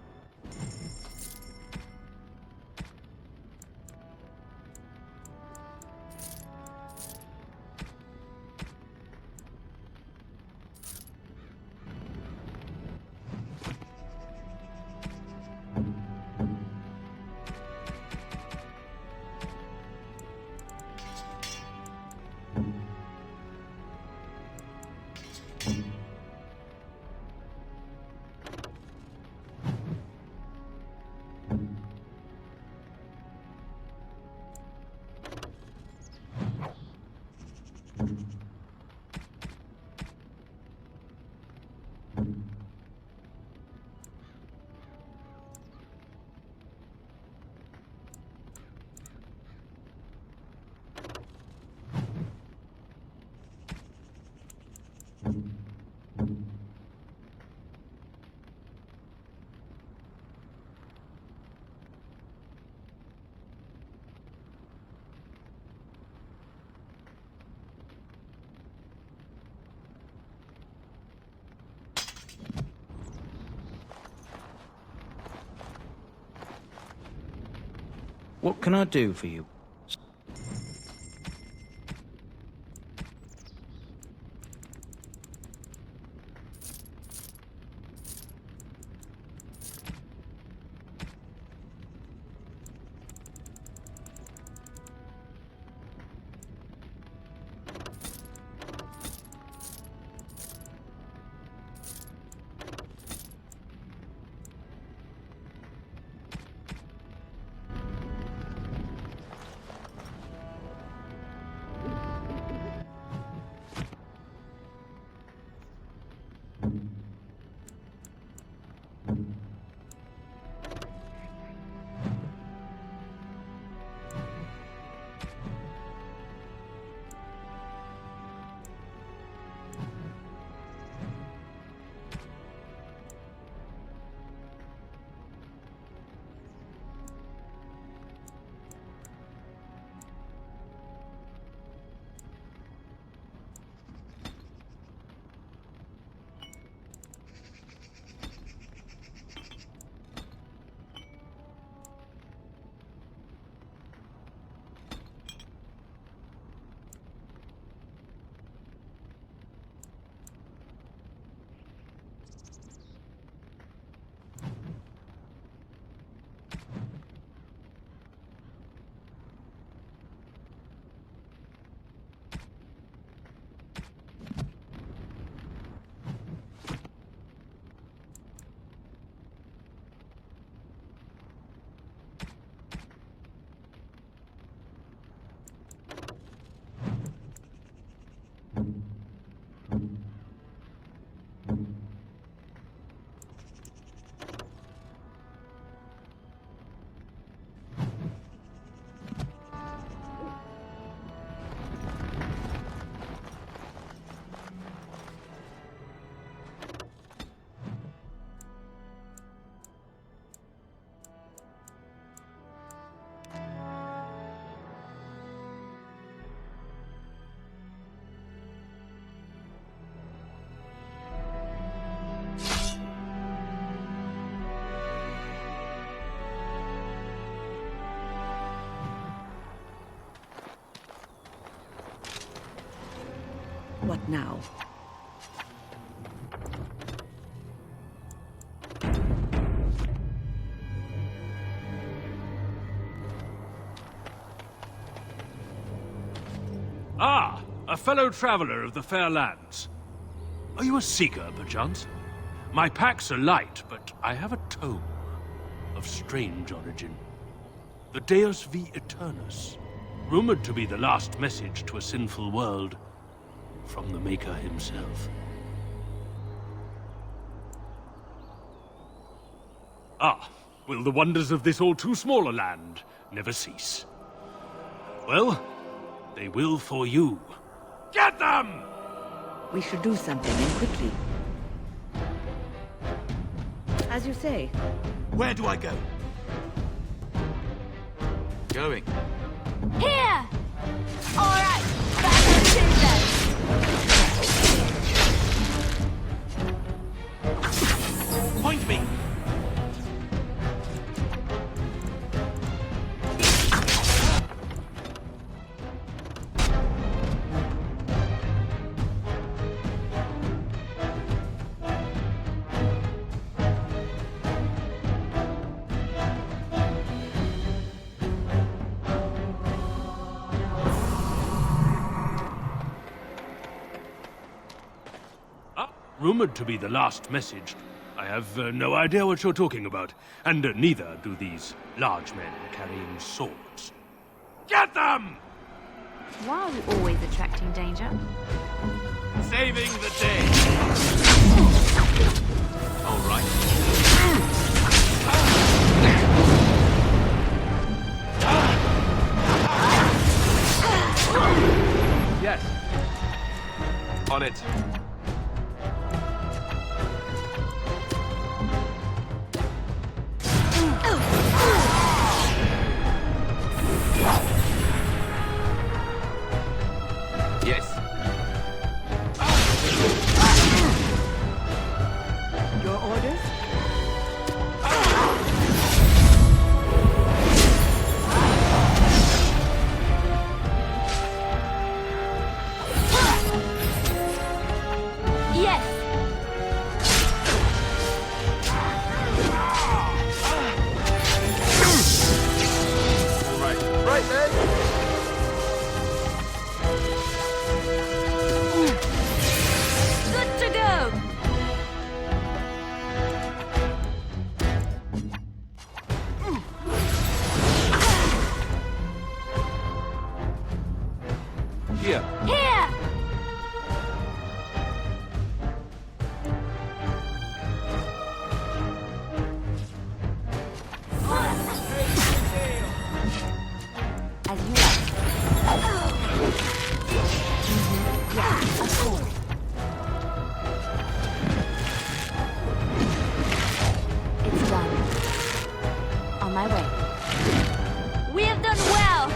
What can I do for you? What now? Ah, a fellow traveler of the fair lands. Are you a seeker, perchance? My packs are light, but I have a tome of strange origin. The Deus V Eternus, rumored to be the last message to a sinful world from the Maker himself. Ah, will the wonders of this all-too-small a land never cease? Well, they will for you. Get them! We should do something, and quickly. As you say. Where do I go? Going. Here! Alright, back on Tuesday! Point me! Rumored to be the last message. I have no idea what you're talking about, and neither do these large men carrying swords. Get them! Why are we always attracting danger? Saving the day. All right. Yes. On it. Yes. Your orders? Yes! Right then. Good to go! Here. Here! As you like. Yeah, of course. It's done. On my way. We have done well!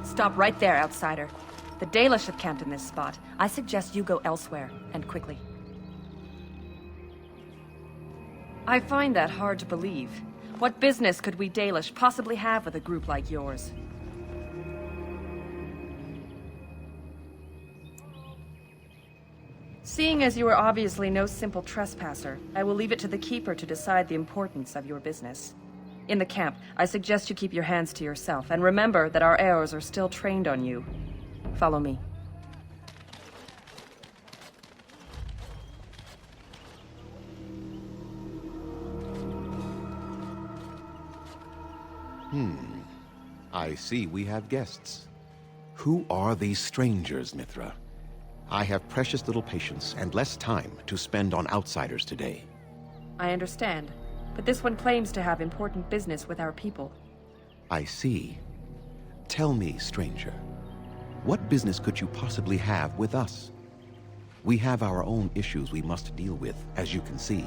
Stop right there, outsider. The Dalish have camped in this spot. I suggest you go elsewhere, and quickly. I find that hard to believe. What business could we Dalish possibly have with a group like yours? Seeing as you are obviously no simple trespasser, I will leave it to the Keeper to decide the importance of your business. In the camp, I suggest you keep your hands to yourself, and remember that our arrows are still trained on you. Follow me. I see we have guests. Who are these strangers, Mithra? I have precious little patience and less time to spend on outsiders today. I understand, but this one claims to have important business with our people. I see. Tell me, stranger, what business could you possibly have with us? We have our own issues we must deal with, as you can see.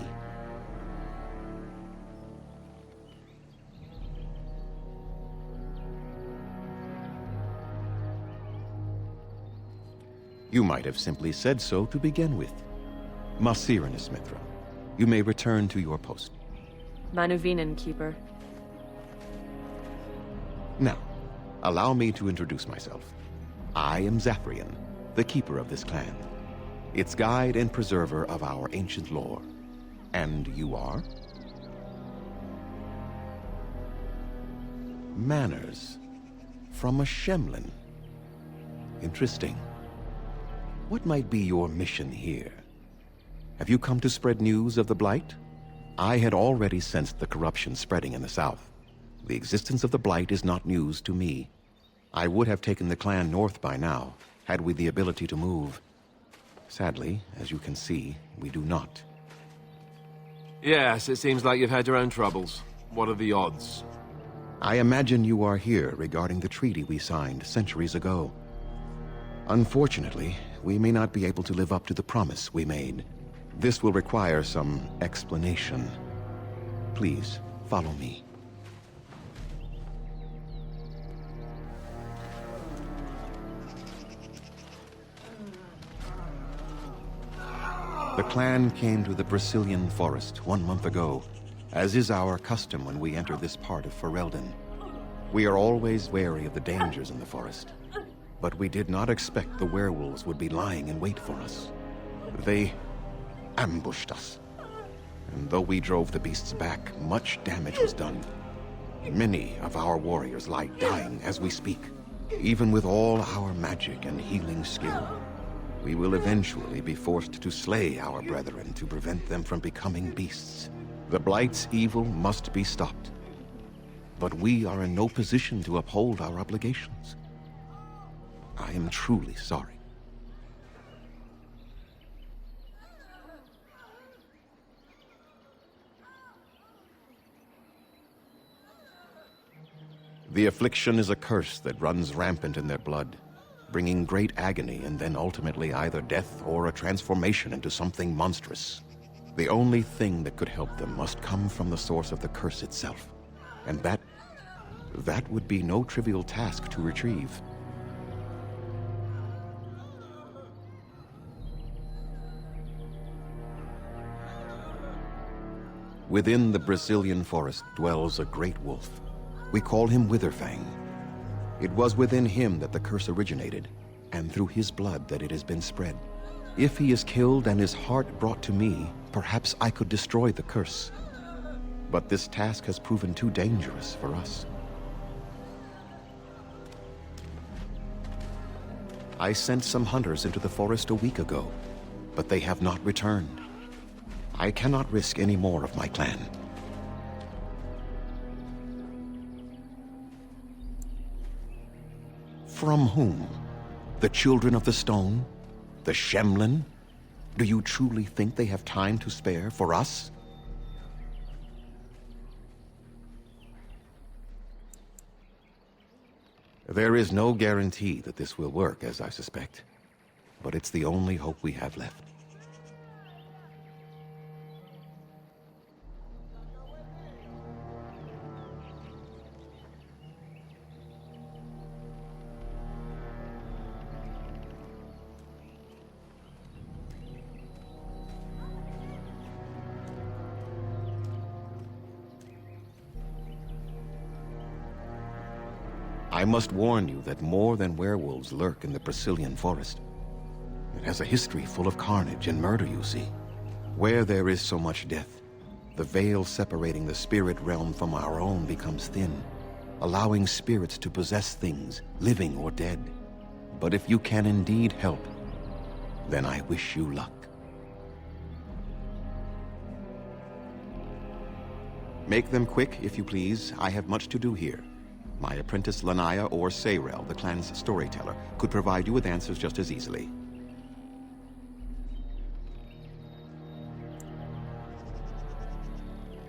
You might have simply said so to begin with. Masiranus, Mithra. You may return to your post. Manuvinen, Keeper. Now, allow me to introduce myself. I am Zafrian, the keeper of this clan, its guide and preserver of our ancient lore. And you are? Manners. From a Shemlin. Interesting. What might be your mission here? Have you come to spread news of the Blight? I had already sensed the corruption spreading in the south. The existence of the Blight is not news to me. I would have taken the clan north by now, had we the ability to move. Sadly, as you can see, we do not. Yes, it seems like you've had your own troubles. What are the odds? I imagine you are here regarding the treaty we signed centuries ago. Unfortunately, we may not be able to live up to the promise we made. This will require some explanation. Please, follow me. The clan came to the Brazilian forest 1 month ago, as is our custom when we enter this part of Ferelden. We are always wary of the dangers in the forest, but we did not expect the werewolves would be lying in wait for us. They ambushed us, and though we drove the beasts back, much damage was done. Many of our warriors lie dying as we speak. Even with all our magic and healing skill, we will eventually be forced to slay our brethren to prevent them from becoming beasts. The Blight's evil must be stopped, but we are in no position to uphold our obligations. I am truly sorry. The affliction is a curse that runs rampant in their blood, bringing great agony and then ultimately either death or a transformation into something monstrous. The only thing that could help them must come from the source of the curse itself, and that would be no trivial task to retrieve. Within the Brazilian forest dwells a great wolf. We call him Witherfang. It was within him that the curse originated, and through his blood that it has been spread. If he is killed and his heart brought to me, perhaps I could destroy the curse. But this task has proven too dangerous for us. I sent some hunters into the forest a week ago, but they have not returned. I cannot risk any more of my clan. From whom? The Children of the Stone? The Shemlin? Do you truly think they have time to spare for us? There is no guarantee that this will work, as I suspect. But it's the only hope we have left. I must warn you that more than werewolves lurk in the Brazilian forest. It has a history full of carnage and murder, you see. Where there is so much death, the veil separating the spirit realm from our own becomes thin, allowing spirits to possess things, living or dead. But if you can indeed help, then I wish you luck. Make them quick, if you please. I have much to do here. My apprentice Lanaya or Sayrel, the clan's storyteller, could provide you with answers just as easily.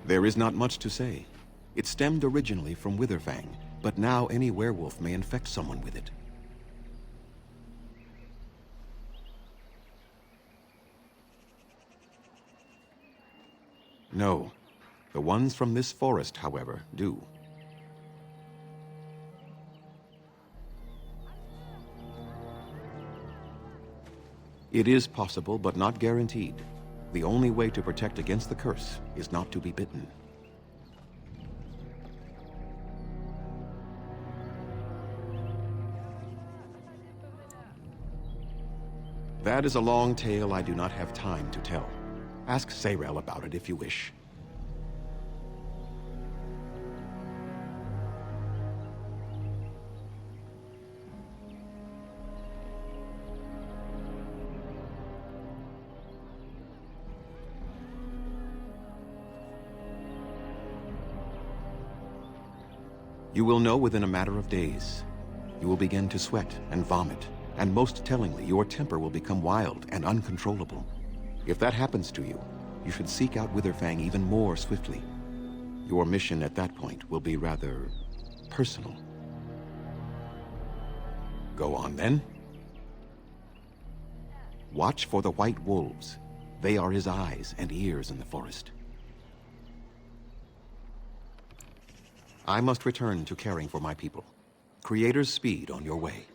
There is not much to say. It stemmed originally from Witherfang, but now any werewolf may infect someone with it. No. The ones from this forest, however, do. It is possible, but not guaranteed. The only way to protect against the curse is not to be bitten. That is a long tale I do not have time to tell. Ask Sayrel about it if you wish. You will know within a matter of days. You will begin to sweat and vomit, and most tellingly, your temper will become wild and uncontrollable. If that happens to you, you should seek out Witherfang even more swiftly. Your mission at that point will be rather personal. Go on then. Watch for the white wolves. They are his eyes and ears in the forest. I must return to caring for my people. Creator's speed on your way.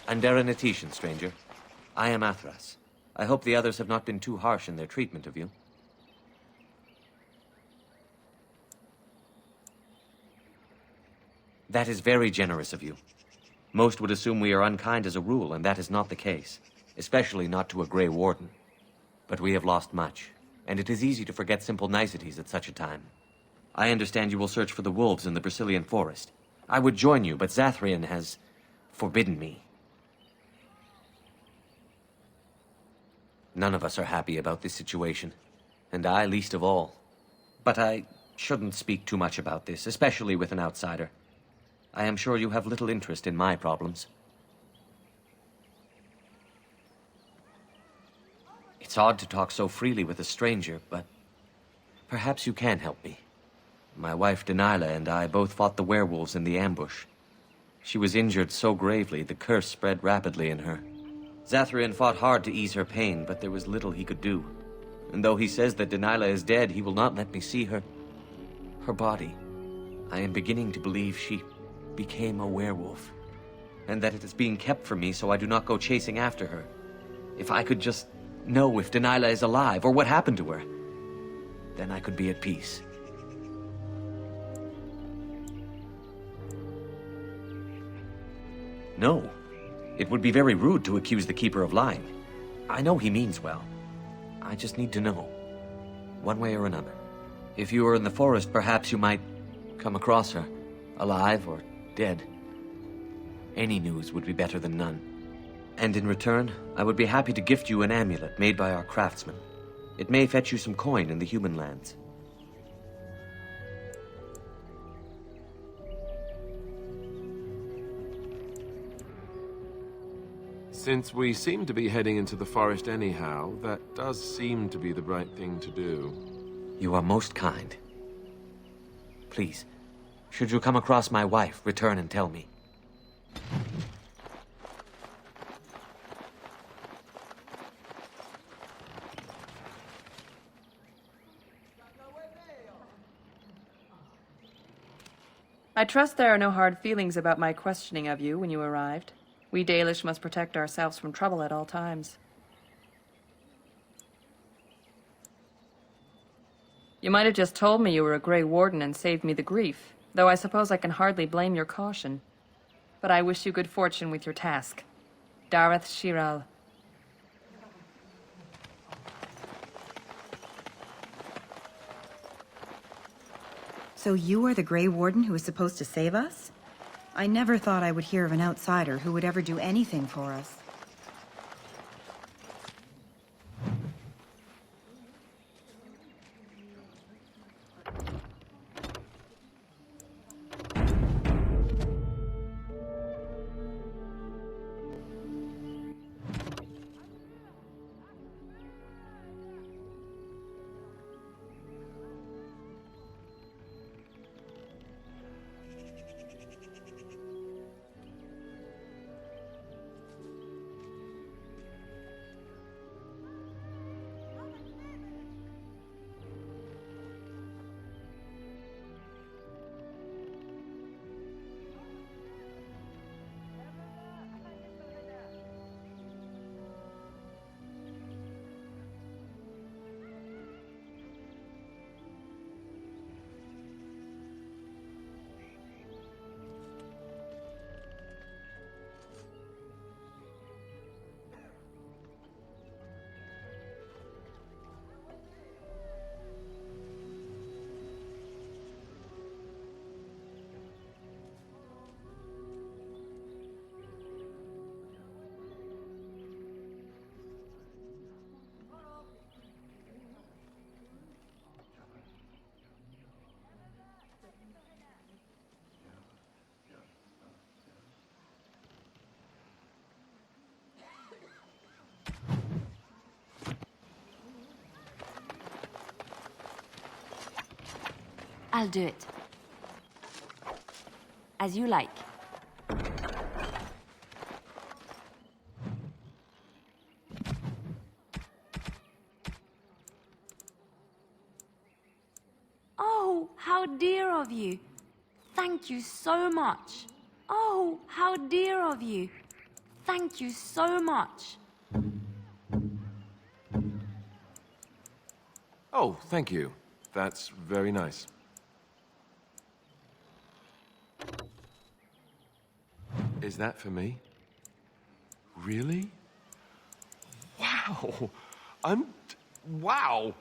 Underanitation, stranger. I am Athras. I hope the others have not been too harsh in their treatment of you. That is very generous of you. Most would assume we are unkind as a rule, and that is not the case. Especially not to a Grey Warden. But we have lost much, and it is easy to forget simple niceties at such a time. I understand you will search for the wolves in the Brazilian forest. I would join you, but Zathrian has forbidden me. None of us are happy about this situation, and I least of all. But I shouldn't speak too much about this, especially with an outsider. I am sure you have little interest in my problems. It's odd to talk so freely with a stranger, but perhaps you can help me. My wife Delilah and I both fought the werewolves in the ambush. She was injured so gravely, the curse spread rapidly in her. Zathrian fought hard to ease her pain, but there was little he could do. And though he says that Delilah is dead, he will not let me see her body. I am beginning to believe she became a werewolf, and that it is being kept from me so I do not go chasing after her. If I could just know if Delilah is alive, or what happened to her, then I could be at peace. No. It would be very rude to accuse the Keeper of lying. I know he means well. I just need to know, one way or another. If you were in the forest, perhaps you might come across her, alive or dead. Any news would be better than none. And in return, I would be happy to gift you an amulet made by our craftsman. It may fetch you some coin in the human lands. Since we seem to be heading into the forest anyhow, that does seem to be the right thing to do. You are most kind. Please, should you come across my wife, return and tell me. I trust there are no hard feelings about my questioning of you when you arrived. We Dalish must protect ourselves from trouble at all times. You might have just told me you were a Grey Warden and saved me the grief, though I suppose I can hardly blame your caution. But I wish you good fortune with your task. Dareth Shiral. So you are the Grey Warden who is supposed to save us? I never thought I would hear of an outsider who would ever do anything for us. I'll do it. As you like. Oh, how dear of you. Thank you so much. Oh, how dear of you. Thank you so much. Oh, thank you. That's very nice. Is that for me? Really? Wow! Wow!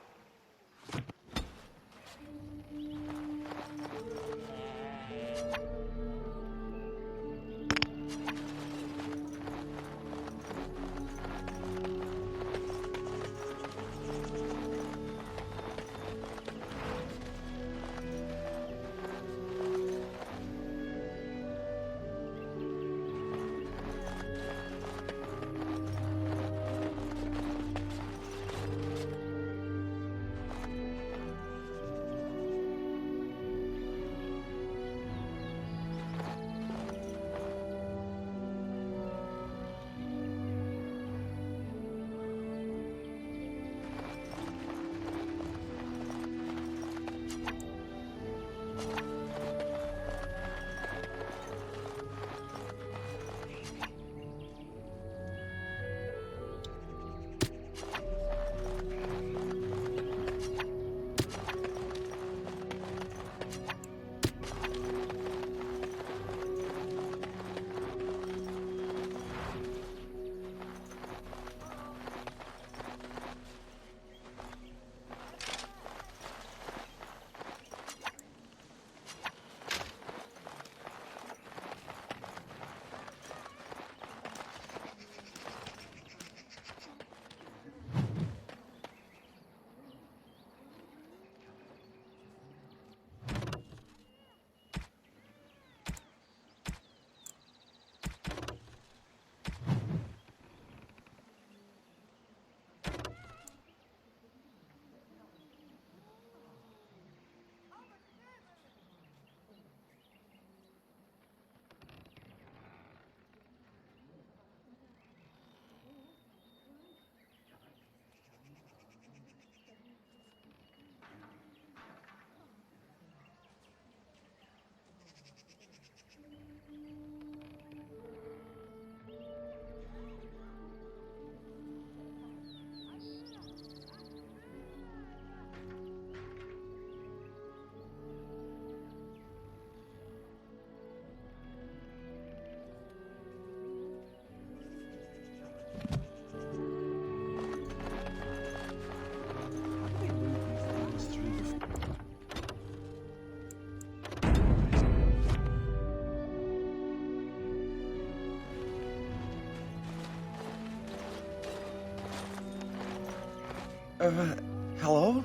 Hello?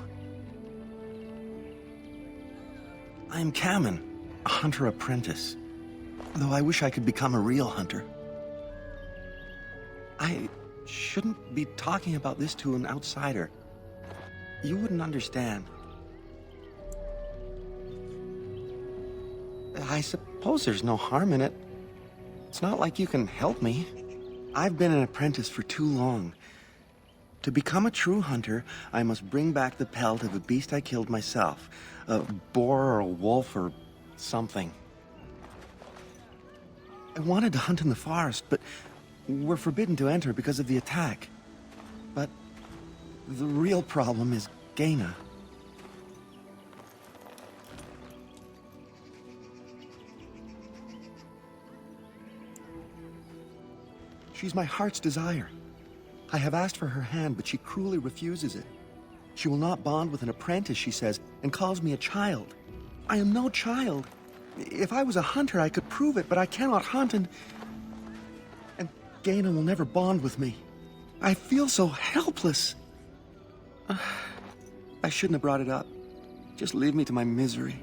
I'm Kamen, a hunter apprentice. Though I wish I could become a real hunter. I shouldn't be talking about this to an outsider. You wouldn't understand. I suppose there's no harm in it. It's not like you can help me. I've been an apprentice for too long. To become a true hunter, I must bring back the pelt of a beast I killed myself. A boar or a wolf or something. I wanted to hunt in the forest, but we're forbidden to enter because of the attack. But the real problem is Gaina. She's my heart's desire. I have asked for her hand, but she cruelly refuses it. She will not bond with an apprentice, she says, and calls me a child. I am no child. If I was a hunter, I could prove it, but I cannot hunt, and Gaina will never bond with me. I feel so helpless. I shouldn't have brought it up. Just leave me to my misery.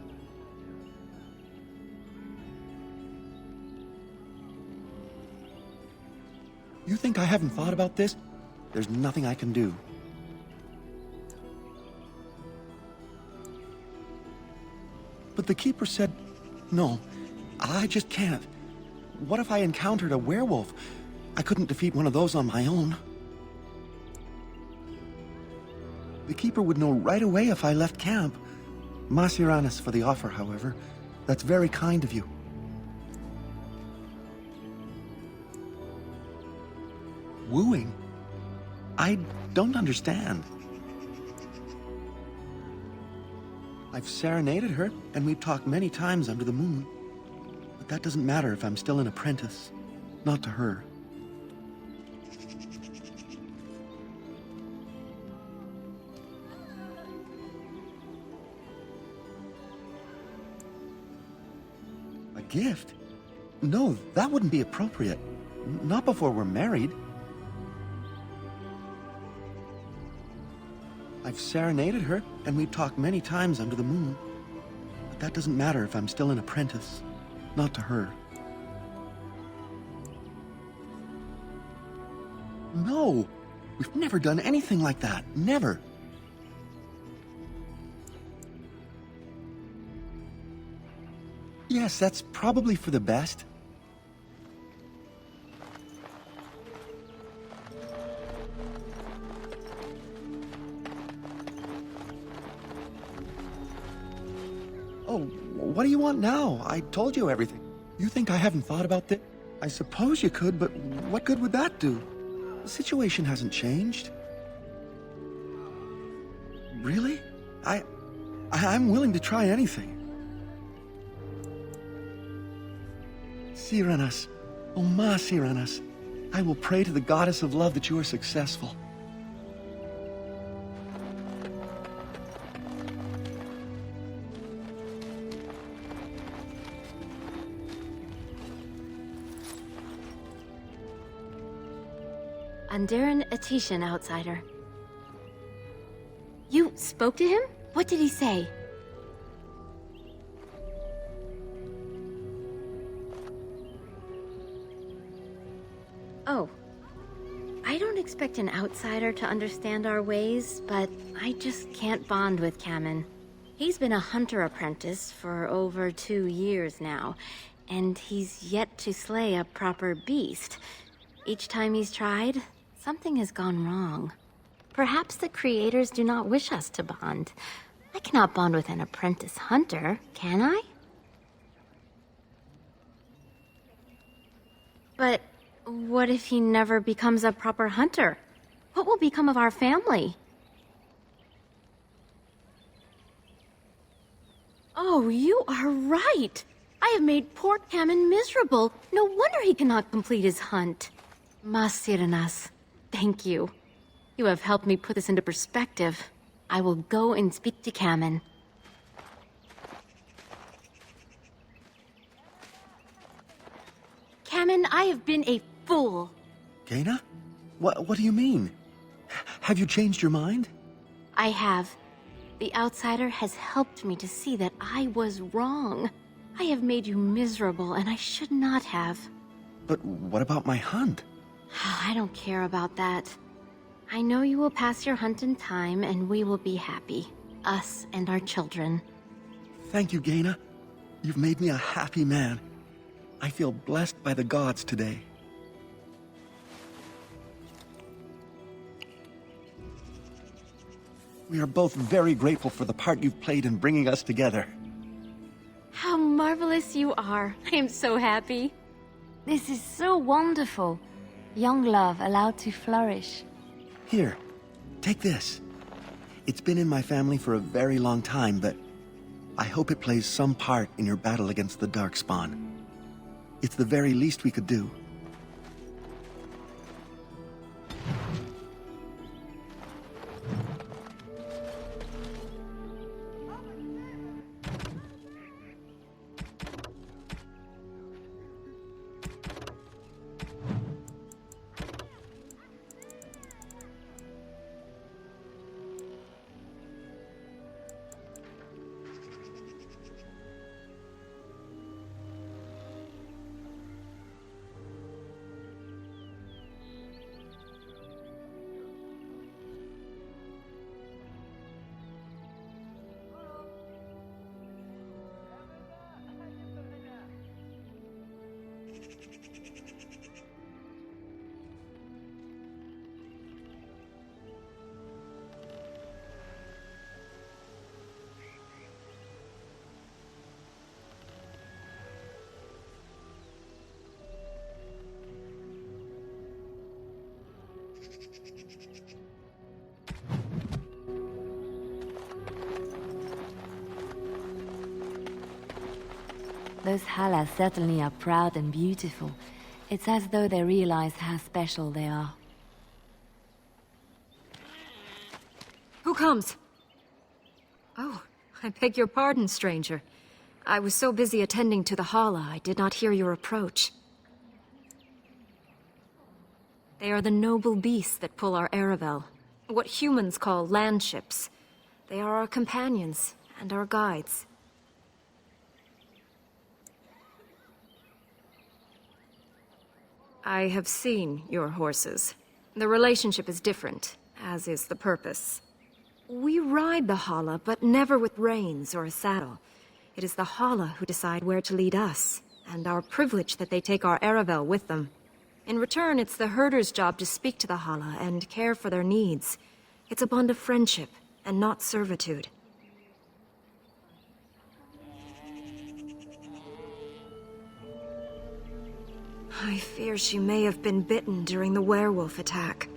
You think I haven't thought about this? There's nothing I can do. But the Keeper said, no, I just can't. What if I encountered a werewolf? I couldn't defeat one of those on my own. The Keeper would know right away if I left camp. Masiranis for the offer, however. That's very kind of you. Wooing? I don't understand. I've serenaded her, and we've talked many times under the moon. But that doesn't matter if I'm still an apprentice. Not to her. A gift? No, that wouldn't be appropriate. Not before we're married. I've serenaded her, and we've talked many times under the moon. But that doesn't matter if I'm still an apprentice. Not to her. No! We've never done anything like that. Never. Yes, that's probably for the best. Oh, what do you want now? I told you everything. You think I haven't thought about this? I suppose you could, but what good would that do? The situation hasn't changed. Really? I'm willing to try anything. Siranas, oh ma Siranas, I will pray to the goddess of love that you are successful. Andiran Atishan, outsider. You spoke to him? What did he say? Oh. I don't expect an outsider to understand our ways, but I just can't bond with Kamen. He's been a hunter apprentice for over 2 years now, and he's yet to slay a proper beast. Each time he's tried, something has gone wrong. Perhaps the creators do not wish us to bond. I cannot bond with an apprentice hunter, can I? But what if he never becomes a proper hunter? What will become of our family? Oh, you are right! I have made poor Kamen miserable. No wonder he cannot complete his hunt. Masiranas, thank you. You have helped me put this into perspective. I will go and speak to Kamen. Kamen, I have been a fool. Gaina? What do you mean? Have you changed your mind? I have. The outsider has helped me to see that I was wrong. I have made you miserable, and I should not have. But what about my hunt? I don't care about that. I know you will pass your hunt in time, and we will be happy. Us and our children. Thank you, Gaina. You've made me a happy man. I feel blessed by the gods today. We are both very grateful for the part you've played in bringing us together. How marvelous you are. I am so happy. This is so wonderful. Young love allowed to flourish. Here, take this. It's been in my family for a very long time, but I hope it plays some part in your battle against the Darkspawn. It's the very least we could do. Those Hala certainly are proud and beautiful. It's as though they realize how special they are. Who comes? Oh, I beg your pardon, stranger. I was so busy attending to the Hala, I did not hear your approach. They are the noble beasts that pull our Aravel, what humans call landships. They are our companions and our guides. I have seen your horses. The relationship is different, as is the purpose. We ride the Hala, but never with reins or a saddle. It is the Hala who decide where to lead us, and our privilege that they take our Aravel with them. In return, it's the herder's job to speak to the Hala and care for their needs. It's a bond of friendship, and not servitude. I fear she may have been bitten during the werewolf attack.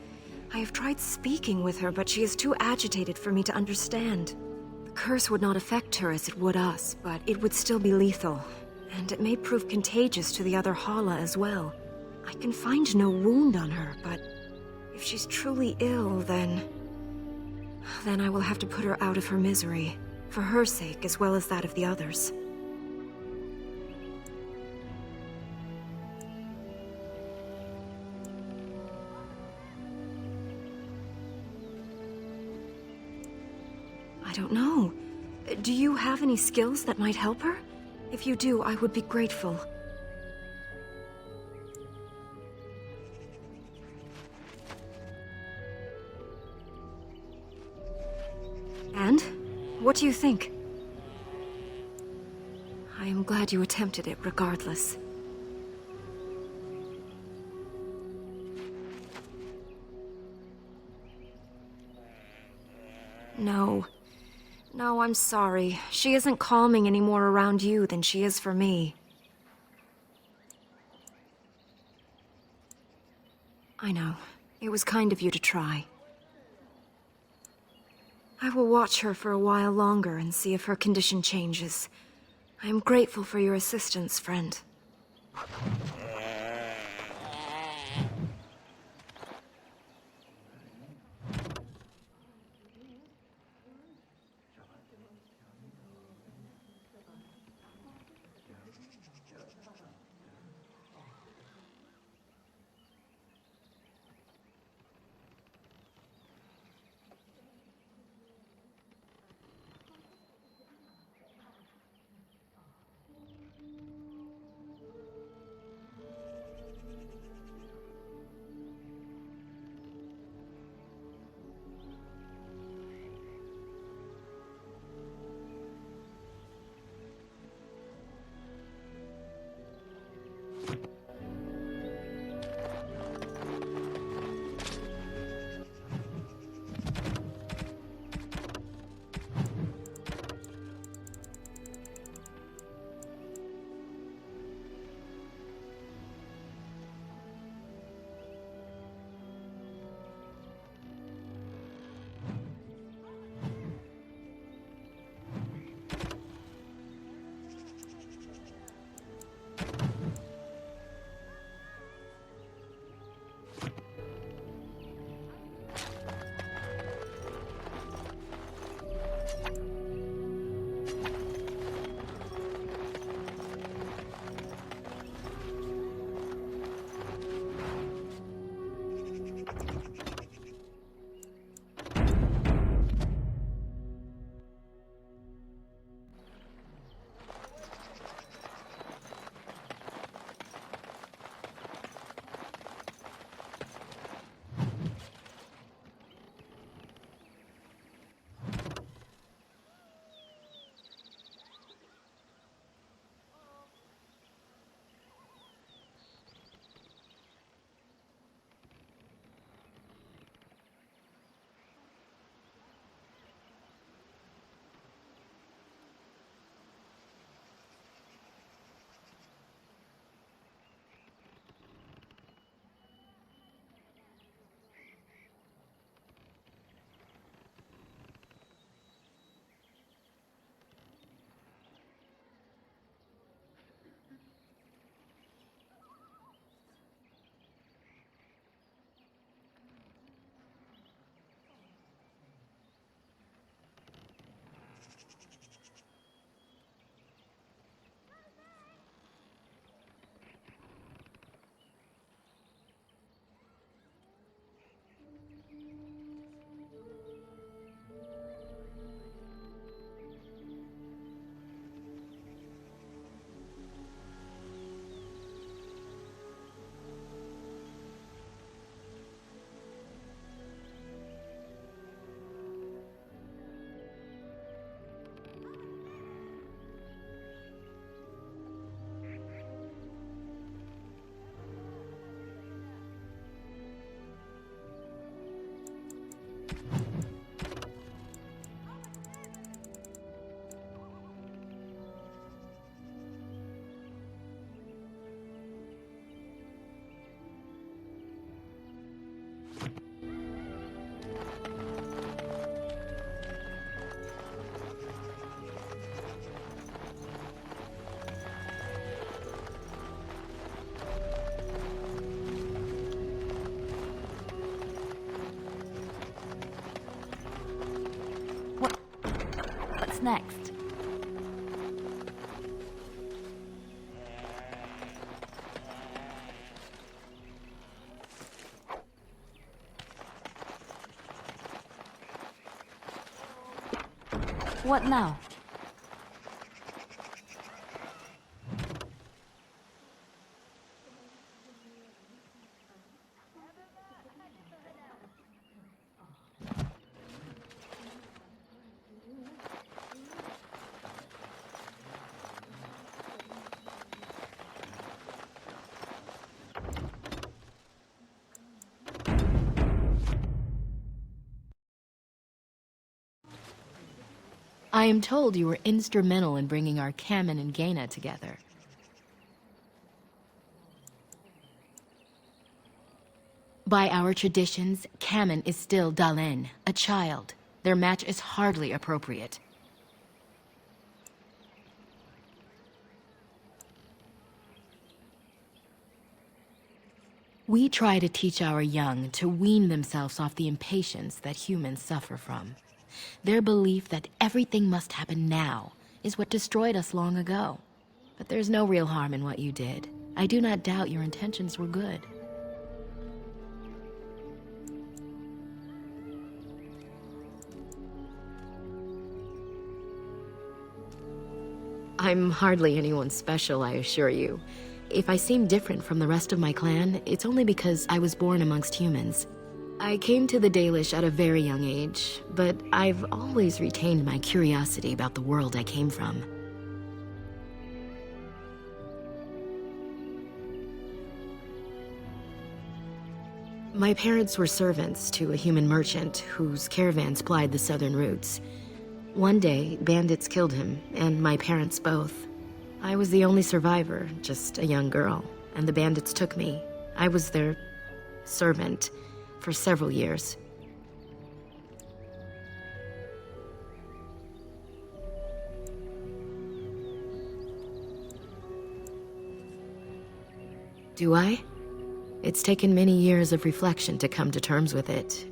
I have tried speaking with her, but she is too agitated for me to understand. The curse would not affect her as it would us, but it would still be lethal, and it may prove contagious to the other Hala as well. I can find no wound on her, but if she's truly ill, then I will have to put her out of her misery, for her sake as well as that of the others. I don't know. Do you have any skills that might help her? If you do, I would be grateful. And? What do you think? I am glad you attempted it regardless. No. No, I'm sorry. She isn't calming any more around you than she is for me. I know. It was kind of you to try. I will watch her for a while longer and see if her condition changes. I am grateful for your assistance, friend. What's next? What now? I am told you were instrumental in bringing our Kamen and Gaina together. By our traditions, Kamen is still Dalen, a child. Their match is hardly appropriate. We try to teach our young to wean themselves off the impatience that humans suffer from. Their belief that everything must happen now is what destroyed us long ago. But there's no real harm in what you did. I do not doubt your intentions were good. I'm hardly anyone special, I assure you. If I seem different from the rest of my clan, it's only because I was born amongst humans. I came to the Dalish at a very young age, but I've always retained my curiosity about the world I came from. My parents were servants to a human merchant whose caravans plied the southern routes. One day, bandits killed him, and my parents both. I was the only survivor, just a young girl, and the bandits took me. I was their servant for several years. Do I? It's taken many years of reflection to come to terms with it.